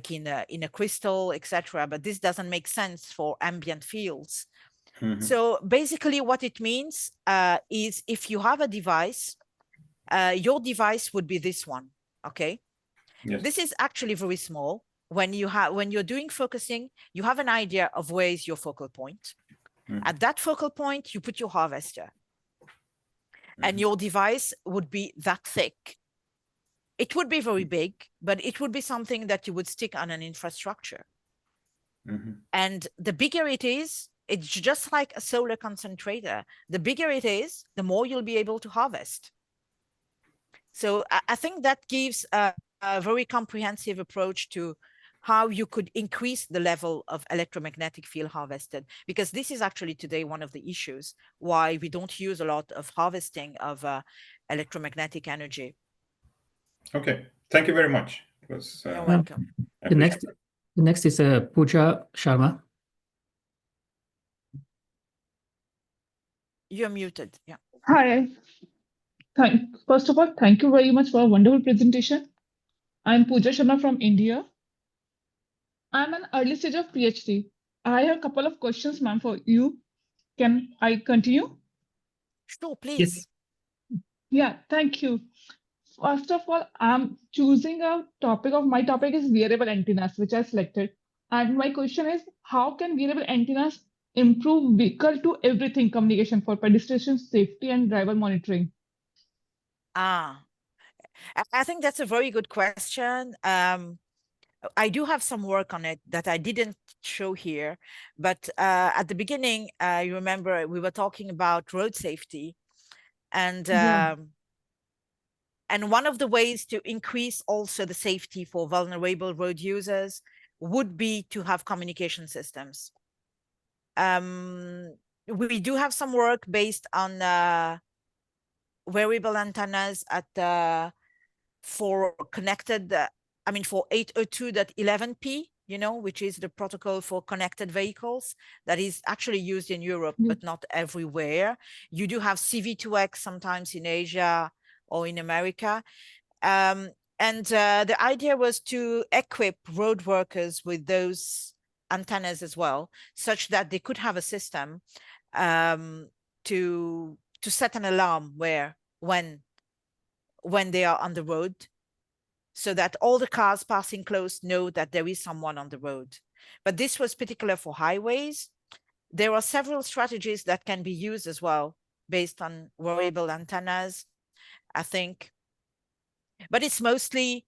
in a crystal, etc. But this doesn't make sense for ambient fields. So basically, what it means is if you have a device, your device would be this one. Okay. Yes. This is actually very small. When you're doing focusing, you have an idea of where is your focal point. At that focal point, you put your harvester. And your device would be that thick. It would be very big, but it would be something that you would stick on an infrastructure. And the bigger it is, it's just like a solar concentrator. The bigger it is, the more you'll be able to harvest. So I think that gives a very comprehensive approach to how you could increase the level of electromagnetic field harvested, because this is actually today one of the issues why we don't use a lot of harvesting of electromagnetic energy. Okay, thank you very much. It was, You're welcome. The next is Pooja Sharma. You're muted. Yeah. Hi. First of all, thank you very much for a wonderful presentation. I'm Pooja Sharma from India. I'm an early stage of PhD. I have a couple of questions, ma'am, for you. Can I continue? Sure, please. Yes. Yeah, thank you. First of all, I'm choosing a topic my topic is wearable antennas, which I selected. And my question is, how can wearable antennas improve vehicle to everything communication for pedestrian safety and driver monitoring? I think that's a very good question. I do have some work on it that I didn't show here, but at the beginning, you remember we were talking about road safety, and and one of the ways to increase also the safety for vulnerable road users would be to have communication systems. We do have some work based on wearable antennas at for connected. For 802.11p, which is the protocol for connected vehicles that is actually used in Europe, but not everywhere. You do have CV2X sometimes in Asia or in America. And the idea was to equip road workers with those antennas as well, such that they could have a system to set an alarm when they are on the road, so that all the cars passing close know that there is someone on the road. But this was particular for highways. There are several strategies that can be used as well based on wearable antennas, I think. But it's mostly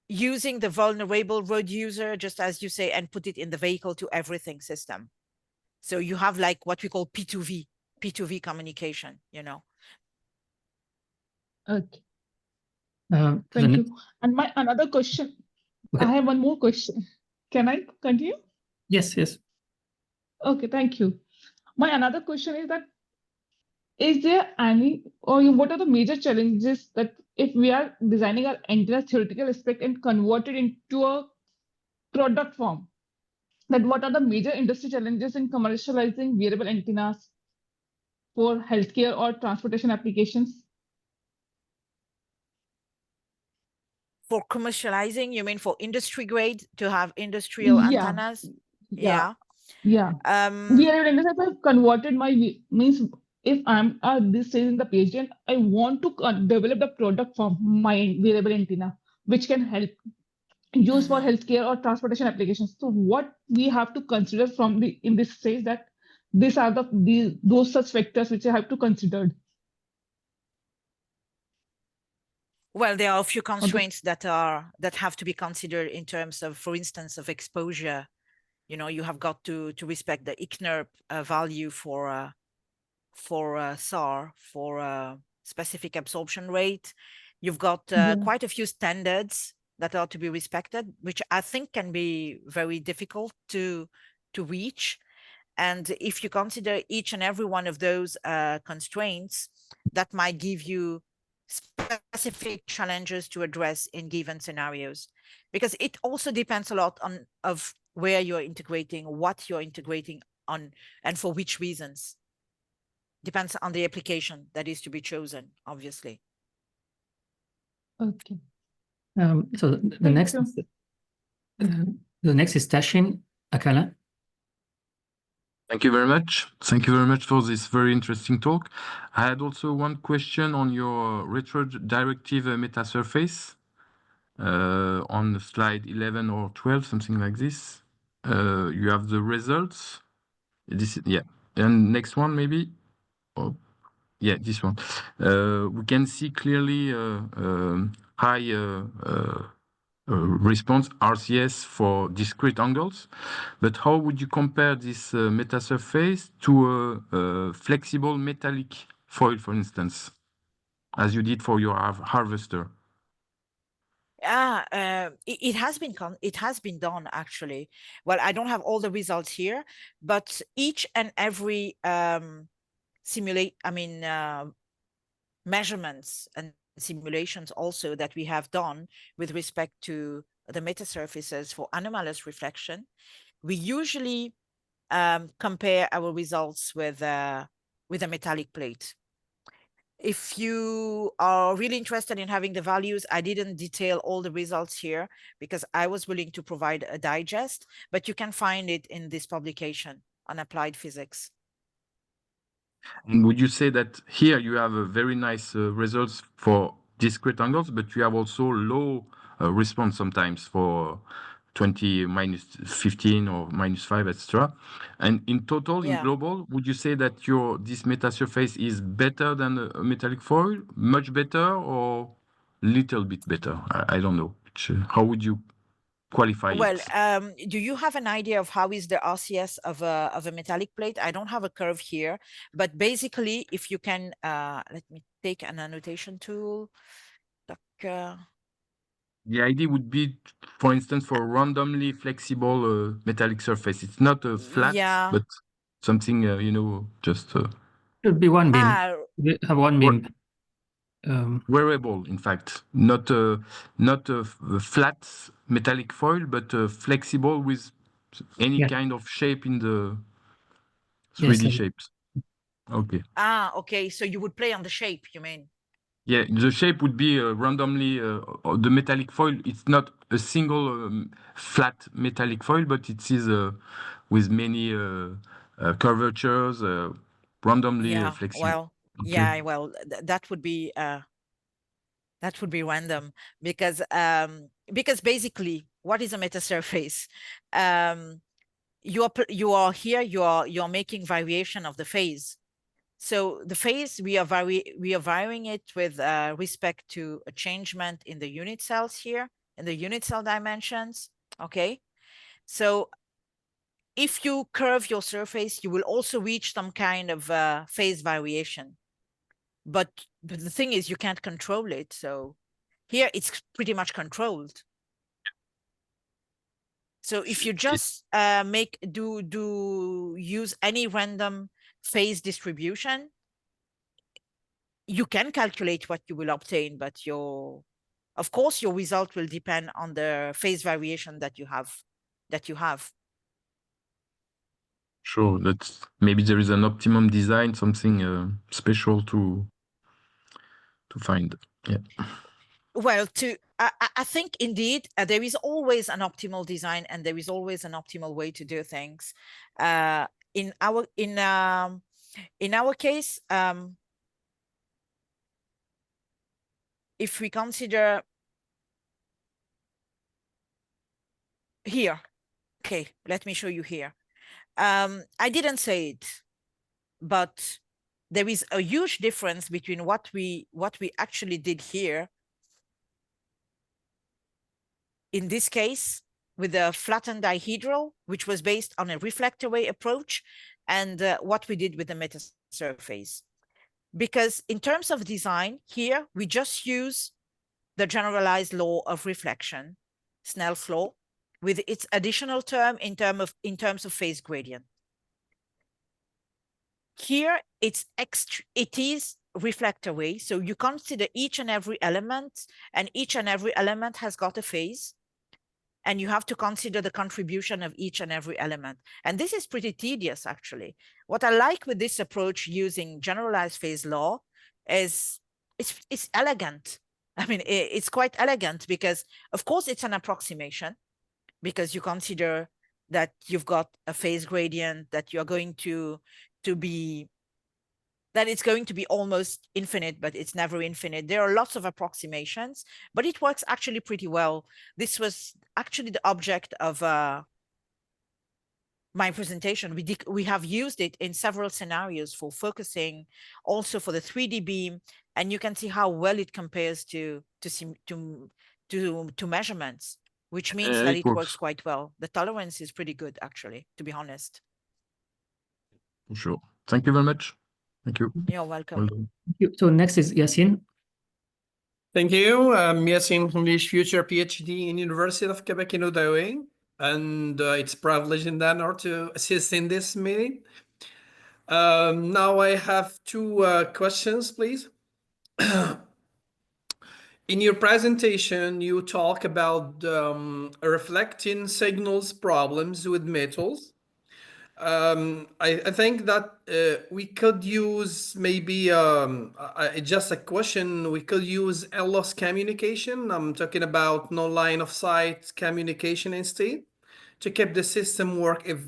using the vulnerable road user, just as you say, and put it in the vehicle to everything system. So you have like what we call P2V communication, Okay. Thank you. And my another question, I have one more question. Can I continue? Yes. Okay, thank you. My another question is that, is there any, or what are the major challenges that if we are designing our antenna theoretical aspect and convert it into a product form, that what are the major industry challenges in commercializing wearable antennas for healthcare or transportation applications? For commercializing, you mean for industry grade, to have industrial antennas? Yeah. Wearable antennas, I've converted means if I'm this stage in the PhD and I want to develop the product for my wearable antenna, which can help use for healthcare or transportation applications. So what we have to consider in this stage, that these are those such factors which I have to consider. Well, there are a few constraints that have to be considered in terms of, for instance, of exposure. You know, you have got to respect the ICNERP value for SAR, for specific absorption rate. You've got quite a few standards that are to be respected, which I think can be very difficult to reach. And if you consider each and every one of those constraints, that might give you specific challenges to address in given scenarios, because it also depends a lot on where you're integrating, what you're integrating on, and for which reasons. Depends on the application that is to be chosen, obviously. Okay. So the next is Tashin Akala. Thank you very much. Thank you very much for this very interesting talk. I had also one question on your retrodirective metasurface on slide 11 or 12, something like this. You have the results. And next one maybe. Oh, yeah, this one. We can see clearly high response RCS for discrete angles, but how would you compare this metasurface to a flexible metallic foil, for instance, as you did for your harvester? It has been done actually. Well, I don't have all the results here, but each and every measurements and simulations also that we have done with respect to the metasurfaces for anomalous reflection, we usually compare our results with a metallic plate. If you are really interested in having the values, I didn't detail all the results here because I was willing to provide a digest, but you can find it in this publication on applied physics. And would you say that here you have a very nice results for discrete angles, but you have also low response sometimes for 20, -15 or -5, etc. And in total, in global, would you say that this metasurface is better than a metallic foil, much better, or little bit better? I don't know. How would you qualify it? Do you have an idea of how is the RCS of a metallic plate? I don't have a curve here, but basically, if you can, let me take an annotation tool. The idea would be, for instance, for a randomly flexible metallic surface. It's not a flat, but something, just... Should be one beam. We have one beam. Wearable, in fact, not a flat metallic foil, but flexible with any kind of shape in the 3D shapes. Okay. Okay. So you would play on the shape, you mean? Yeah, the shape would be randomly the metallic foil. It's not a single flat metallic foil, but it is with many curvatures, randomly flexible. Well, that would be random because basically, what is a metasurface? You're making variation of the phase. So the phase we are varying it with respect to a changement in the unit cells here, in the unit cell dimensions. Okay, so if you curve your surface, you will also reach some kind of phase variation. But the thing is, you can't control it. So here it's pretty much controlled. So if you just use any random phase distribution, you can calculate what you will obtain, but of course your result will depend on the phase variation that you have. Sure, maybe there is an optimum design, something special to find. Yeah. Well, I think indeed there is always an optimal design and there is always an optimal way to do things. In our case, if we consider here, okay, let me show you here. I didn't say it, but there is a huge difference between what we actually did here in this case with the flattened dihedral, which was based on a reflector-away approach, and what we did with the metasurface. Because in terms of design, here we just use the generalized law of reflection, Snell's law, with its additional term in terms of phase gradient. Here it is reflector-away, so you consider each and every element, and each and every element has got a phase, and you have to consider the contribution of each and every element. And this is pretty tedious, actually. What I like with this approach using generalized phase law is it's elegant. I mean, it's quite elegant because, of course, it's an approximation, because you consider that you've got a phase gradient that you're going to be, that it's going to be almost infinite, but it's never infinite. There are lots of approximations, but it works actually pretty well. This was actually the object of my presentation. We have used it in several scenarios for focusing, also for the 3D beam, and you can see how well it compares to measurements, which means that it works quite well. The tolerance is pretty good, actually, to be honest. For sure. Thank you very much. Thank you. You're welcome. Well, So next is Yassine. Thank you. I'm Yassine from English Future PhD in University of Quebec in Outaouais, and it's a privilege and honor to assist in this meeting. Now I have two questions, please. In your presentation, you talk about reflecting signals problems with metals. I think that we could use maybe just a question. We could use loss communication. I'm talking about no line of sight communication instead to keep the system work. If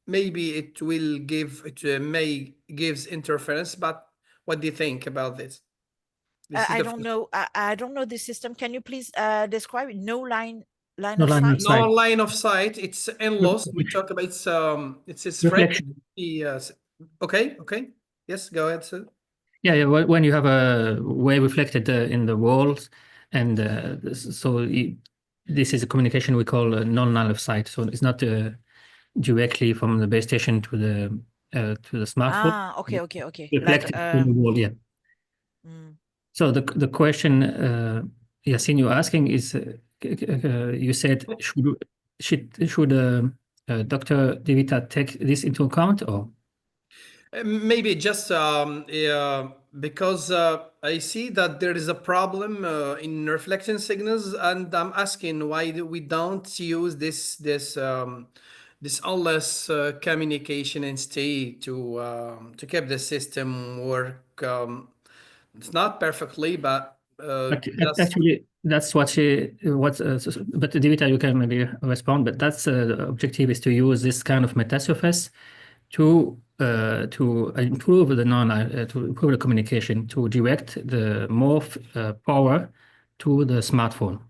maybe it will give, it may gives interference. But what do you think about this? I don't know. I don't know the system. Can you please describe it? No line of sight? No line of sight. It's loss. We talk about it's reflection. Yes. Okay. Yes, go ahead, sir. Yeah. When you have a wave reflected in the walls, and this is a communication we call non-line of sight. So it's not directly from the base station to the smartphone. Ah, okay. Reflected in the wall, yeah. So the question, Yassine, you're asking is, you said should Dr. Divitha take this into account, or? Maybe just because I see that there is a problem in reflection signals, and I'm asking why we don't use this unless communication instead to keep the system work. It's not perfectly, but actually, that's what but Divitha, you can maybe respond. But that's the objective, is to use this kind of metasurface to improve to improve the communication, to direct the more power to the smartphone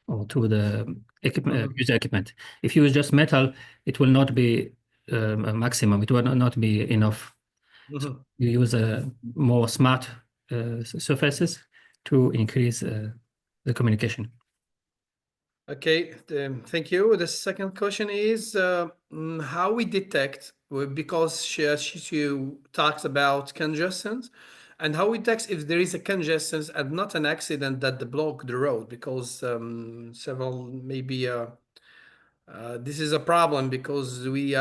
or to the user equipment. If you use just metal, it will not be a maximum. It will not be enough. So you use more smart surfaces to increase the communication. Okay, thank you. The second question is how we detect, because she talks about congestions, and how we detect if there is a congestion and not an accident that block the road, because several maybe this is a problem, because we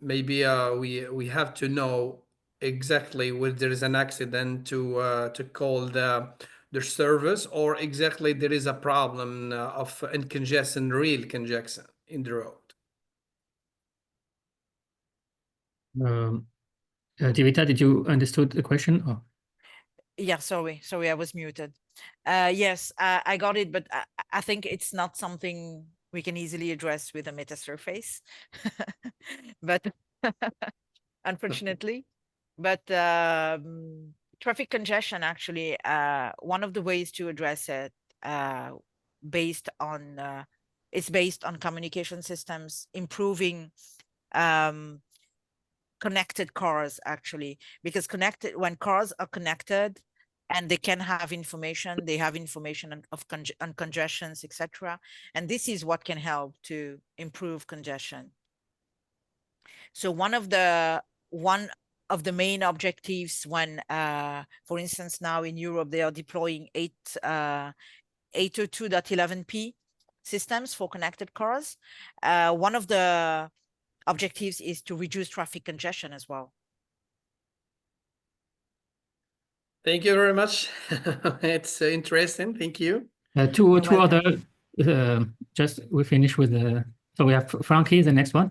maybe we have to know exactly where there is an accident to call the service, or exactly there is a problem of congestion, real congestion in the road. Divitha, did you understood the question? Or? Yeah, sorry, I was muted. Yes, I got it, but I think it's not something we can easily address with a metasurface, but unfortunately. But traffic congestion, actually, one of the ways to address it, based on communication systems improving connected cars, actually, because when cars are connected and they can have information, they have information on congestions, etc. And this is what can help to improve congestion. So one of the main objectives when, for instance, now in Europe, they are deploying 802.11p systems for connected cars. One of the objectives is to reduce traffic congestion as well. Thank you very much. It's interesting. Thank you. Two other, just we finish with the, so we have Frankie, the next one.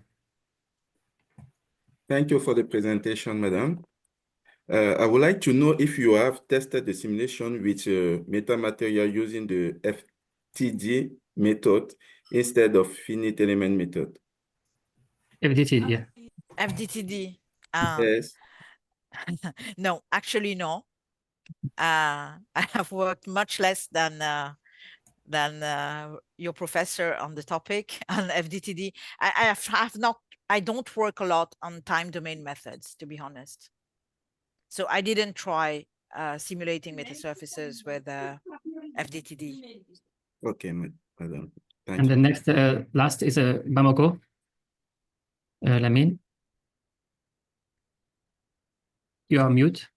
Thank you for the presentation, madam. I would like to know if you have tested the simulation with metamaterial using the FTD method instead of finite element method. FDT, yeah. FDTD. Yes. No, actually, no. I have worked much less than your professor on the topic on FDTD. I don't work a lot on time domain methods, to be honest. So I didn't try simulating metasurfaces with FDTD. Okay, madam. Thank And you. the next, last is Bamako. Lamine. You are mute.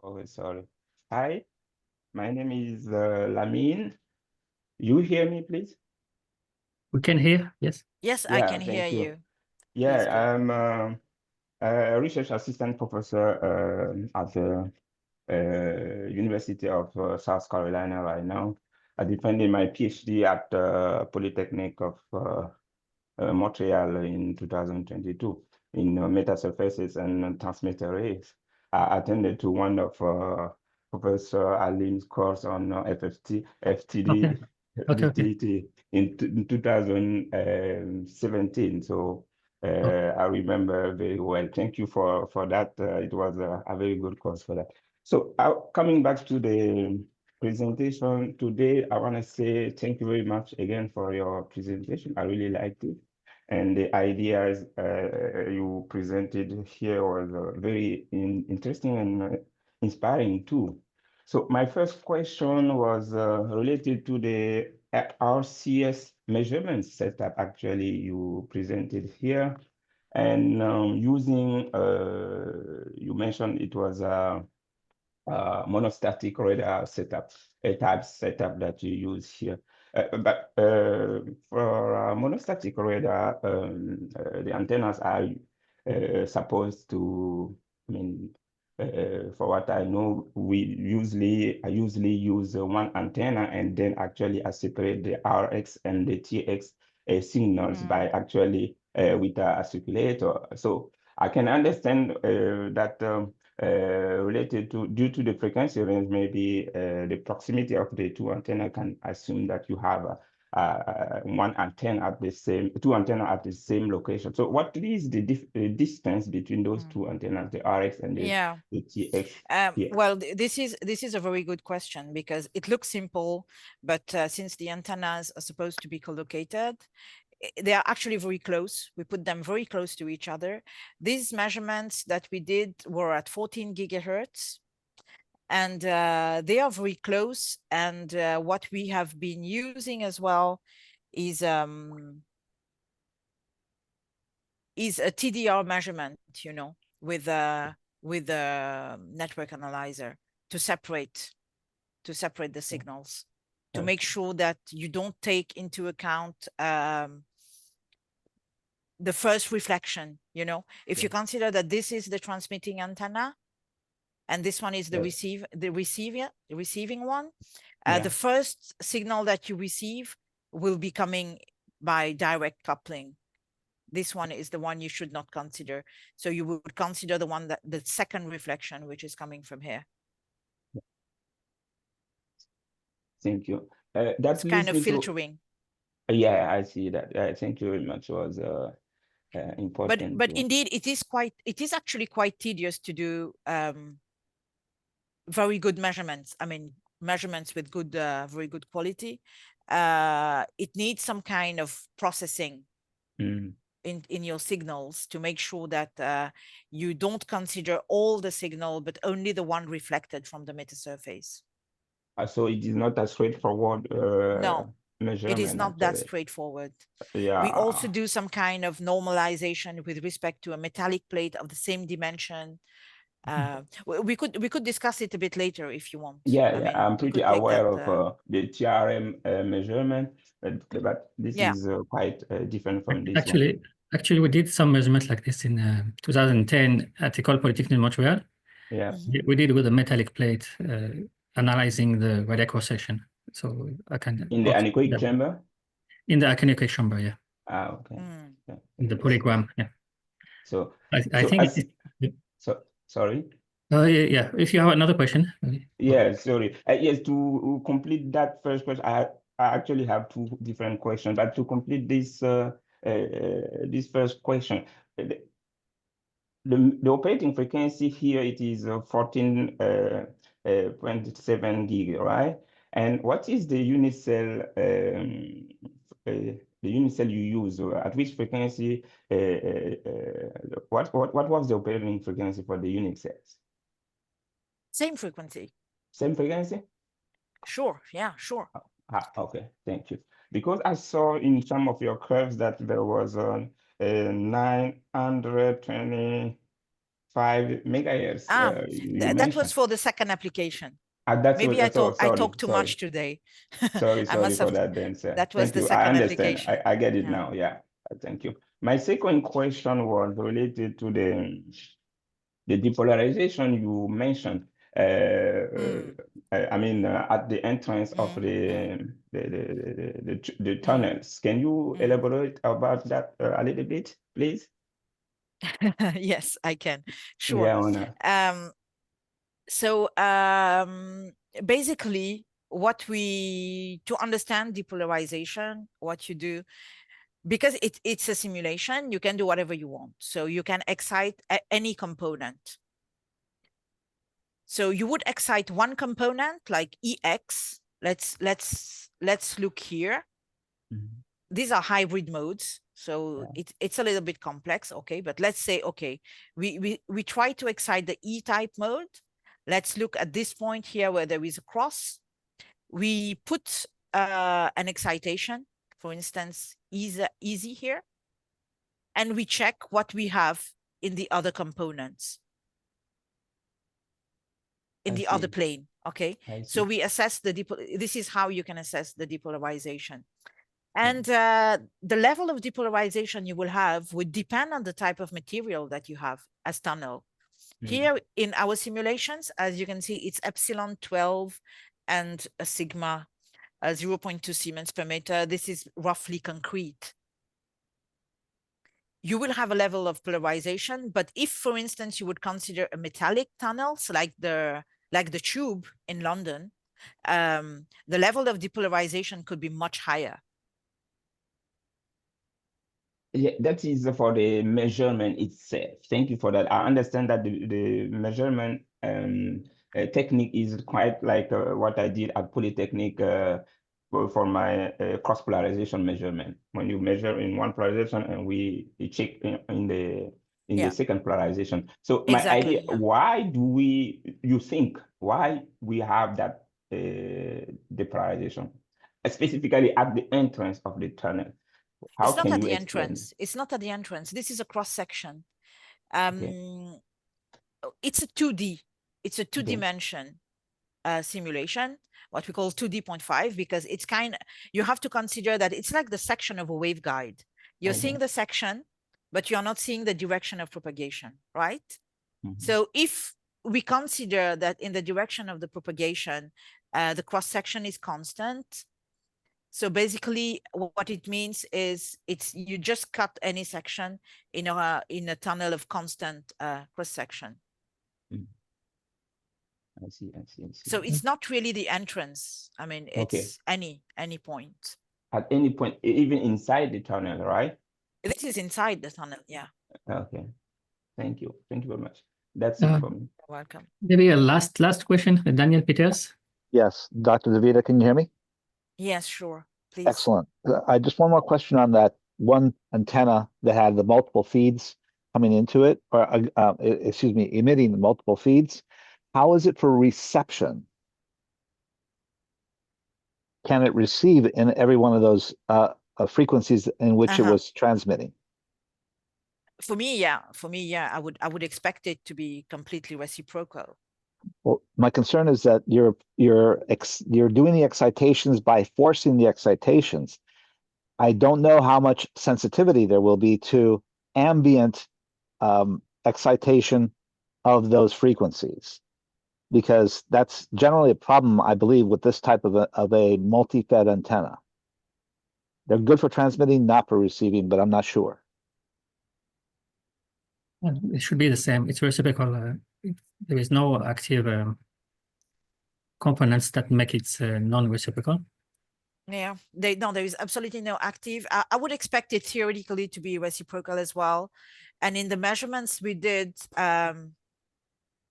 Oh, sorry. Hi, my name is Lamine. You hear me, please? We can hear, yes. Yes, Yeah, I can hear thank you. you. Yeah, Please go. I'm a research assistant professor at the University of South Carolina right now. I defended my PhD at the Polytechnic of Montreal in 2022 in Metasurfaces and transmitter arrays. I attended to one of Professor Alim's course on FTD, Okay. FDT in 2017. So I remember very well. Thank you for that. It was a very good course for that. So coming back to the presentation today, I want to say thank you very much again for your presentation. I really liked it. And the ideas you presented here was very interesting and inspiring too. So my first question was related to the RCS measurement setup actually you presented here. And using, you mentioned it was a monostatic radar setup, a type setup that you use here. But for monostatic radar, the antennas are supposed to, I mean, for what I know, I usually use one antenna and then actually I separate the RX and the TX signals by actually with a circulator. So I can understand that related to, due to the frequency range, maybe the proximity of the two antenna can assume that you have one antenna at the same, two antenna at the same location. So what is the distance between those two antennas, the RX and the TX? Well, this is a very good question because it looks simple, but since the antennas are supposed to be collocated, they are actually very close. We put them very close to each other. These measurements that we did were at 14 gigahertz, and they are very close. And what we have been using as well is a TDR measurement, you know, with a network analyzer to separate the signals, to make sure that you don't take into account the first reflection, you know. If you consider that this is the transmitting antenna and this one is the receiving one, the first signal that you receive will be coming by direct coupling. This one is the one you should not consider. So you would consider the one the second reflection, which is coming from here. Thank you. That's kind of filtering. Yeah, I see that. Thank you very much. It was important. But indeed, it is actually quite tedious to do very good measurements. I mean, measurements with good, very good quality. It needs some kind of processing. in your signals to make sure that you don't consider all the signal, but only the one reflected from the metasurface. So it is not a straightforward No, measurement. it is not that actually. straightforward. Yeah. We also do some kind of normalization with respect to a metallic plate of the same dimension. We could discuss it a bit later if you want. Yeah, I mean, I'm we pretty could take aware that, of the TRM measurement, but this Yeah. is quite different from this one. Actually, we did some measurements like this in 2010 at École Polytechnique de Montréal. Yeah. Mhm. We did with a metallic plate, analyzing the radial cross section. So I can In the anechoic chamber? In the anechoic chamber, yeah. Ah, okay. Mm. Yeah. In the polygram, yeah. So I think so sorry. Yeah. If you have another question. Yeah, sorry. Yes, to complete that first question, I actually have two different questions. But to complete this this first question, the operating frequency here, it is 14.7 gig, right? And what is the unit cell you use? At which frequency? What was the operating frequency for the unit cells? Same frequency. Same frequency? Sure. Yeah, sure. Okay, thank you. Because I saw in some of your curves that there was a 925 megahertz. That was for the second application. That's Maybe I talked too sorry. much today. Sorry I must for have, that then, sir. that was Thank the you. I second understand. application. I get it Yeah. now. Yeah. Thank you. My second question was related to the depolarization you mentioned. I mean, at the entrance of the tunnels. Can you elaborate about that a little bit, please? Yes, I can. Sure. Yeah, So basically, to understand depolarization, what you do, because it's a simulation, you can do whatever you want. So you can excite any component. So you would excite one component like EX. Let's look here. Mm-hmm. These are hybrid modes. So yeah. it's a little bit complex, okay? But let's say, okay, we try to excite the E-type mode. Let's look at this point here where there is a cross. We put an excitation, for instance, easy here. And we check what we have in the other components, in the other plane, okay? So we assess this is how you can assess the depolarization. And the level of depolarization you will have would depend on the type of material that you have as tunnel. Here in our simulations, as you can see, it's epsilon 12 and a sigma 0.2 Siemens per meter. This is roughly concrete. You will have a level of polarization, but if, for instance, you would consider a metallic tunnels like the tube in London, the level of depolarization could be much higher. Yeah, that is for the measurement itself. Thank you for that. I understand that the measurement technique is quite like what I did at Polytechnic for my cross polarization measurement. When you measure in one polarization and we check in the second polarization. So my idea, why you think we have that depolarization, specifically at the entrance of the tunnel? How it's not can at you the explain? entrance. It's not at the entrance. This is a cross section. It's a 2D. It's a two-dimension simulation, what we call 2D.5, because it's you have to consider that it's like the section of a waveguide. You're seeing the section, but you're not seeing the direction of propagation, right? So if we consider that in the direction of the propagation, the cross section is constant. So basically what it means is you just cut any section in a tunnel of constant cross section. I see. So it's not really the entrance. I mean, it's any point. At any point, even inside the tunnel, right? This is inside the tunnel, yeah. Okay. Thank you. Thank you very much. That's it for me. You're welcome. Maybe a last question, Daniel Peters. Yes, Dr. Divitha, can you hear me? Yes, sure. Please. Excellent. I just one more question on that one antenna that had the multiple feeds coming into it, or excuse me, emitting multiple feeds. How is it for reception? Can it receive in every one of those frequencies in which it was transmitting? For me, yeah. I would expect it to be completely reciprocal. Well, my concern is that you're doing the excitations by forcing the excitations. I don't know how much sensitivity there will be to ambient excitation of those frequencies, because that's generally a problem, I believe, with this type of a multi-fed antenna. They're good for transmitting, not for receiving, but I'm not sure. It should be the same. It's reciprocal. There is no active components that make it non-reciprocal. Yeah, there is absolutely no active. I would expect it theoretically to be reciprocal as well. And in the measurements we did,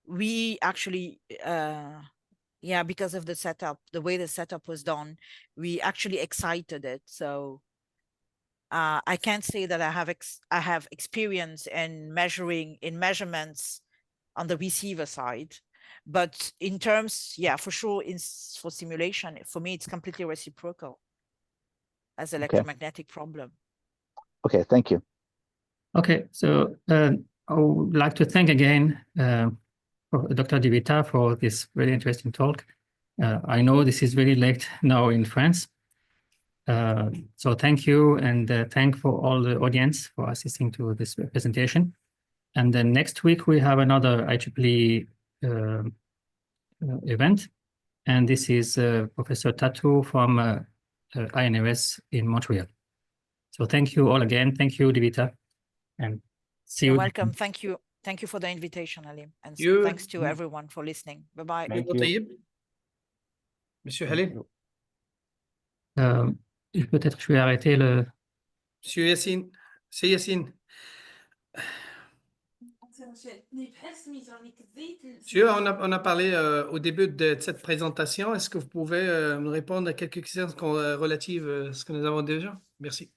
we actually, yeah, because of the setup, the way the setup was done, we actually excited it. So I can't say that I have experience in measurements on the receiver side, but in terms, yeah, for sure, for simulation, for me, it's completely reciprocal as electromagnetic problem. Okay, thank you. Okay, so I would like to thank again Dr. Divitha for this very interesting talk. I know this is very late now in France. So thank you, and thank for all the audience for assisting to this presentation. And then next week we have another IEEE event, and this is Professor Tatou from INRS in Montreal. So thank you all again. Thank you, Divitha, and see you. You're welcome. Thank you. Thank you for the invitation, Alim, and thanks to everyone for listening. Bye-bye. Thank you. Monsieur Halim. Peut-être je vais arrêter le... Monsieur Yassine. C'est Yassine. Monsieur, on a parlé au début de cette présentation. Est-ce que vous pouvez nous répondre à quelques questions relatives à ce que nous avons déjà? Merci.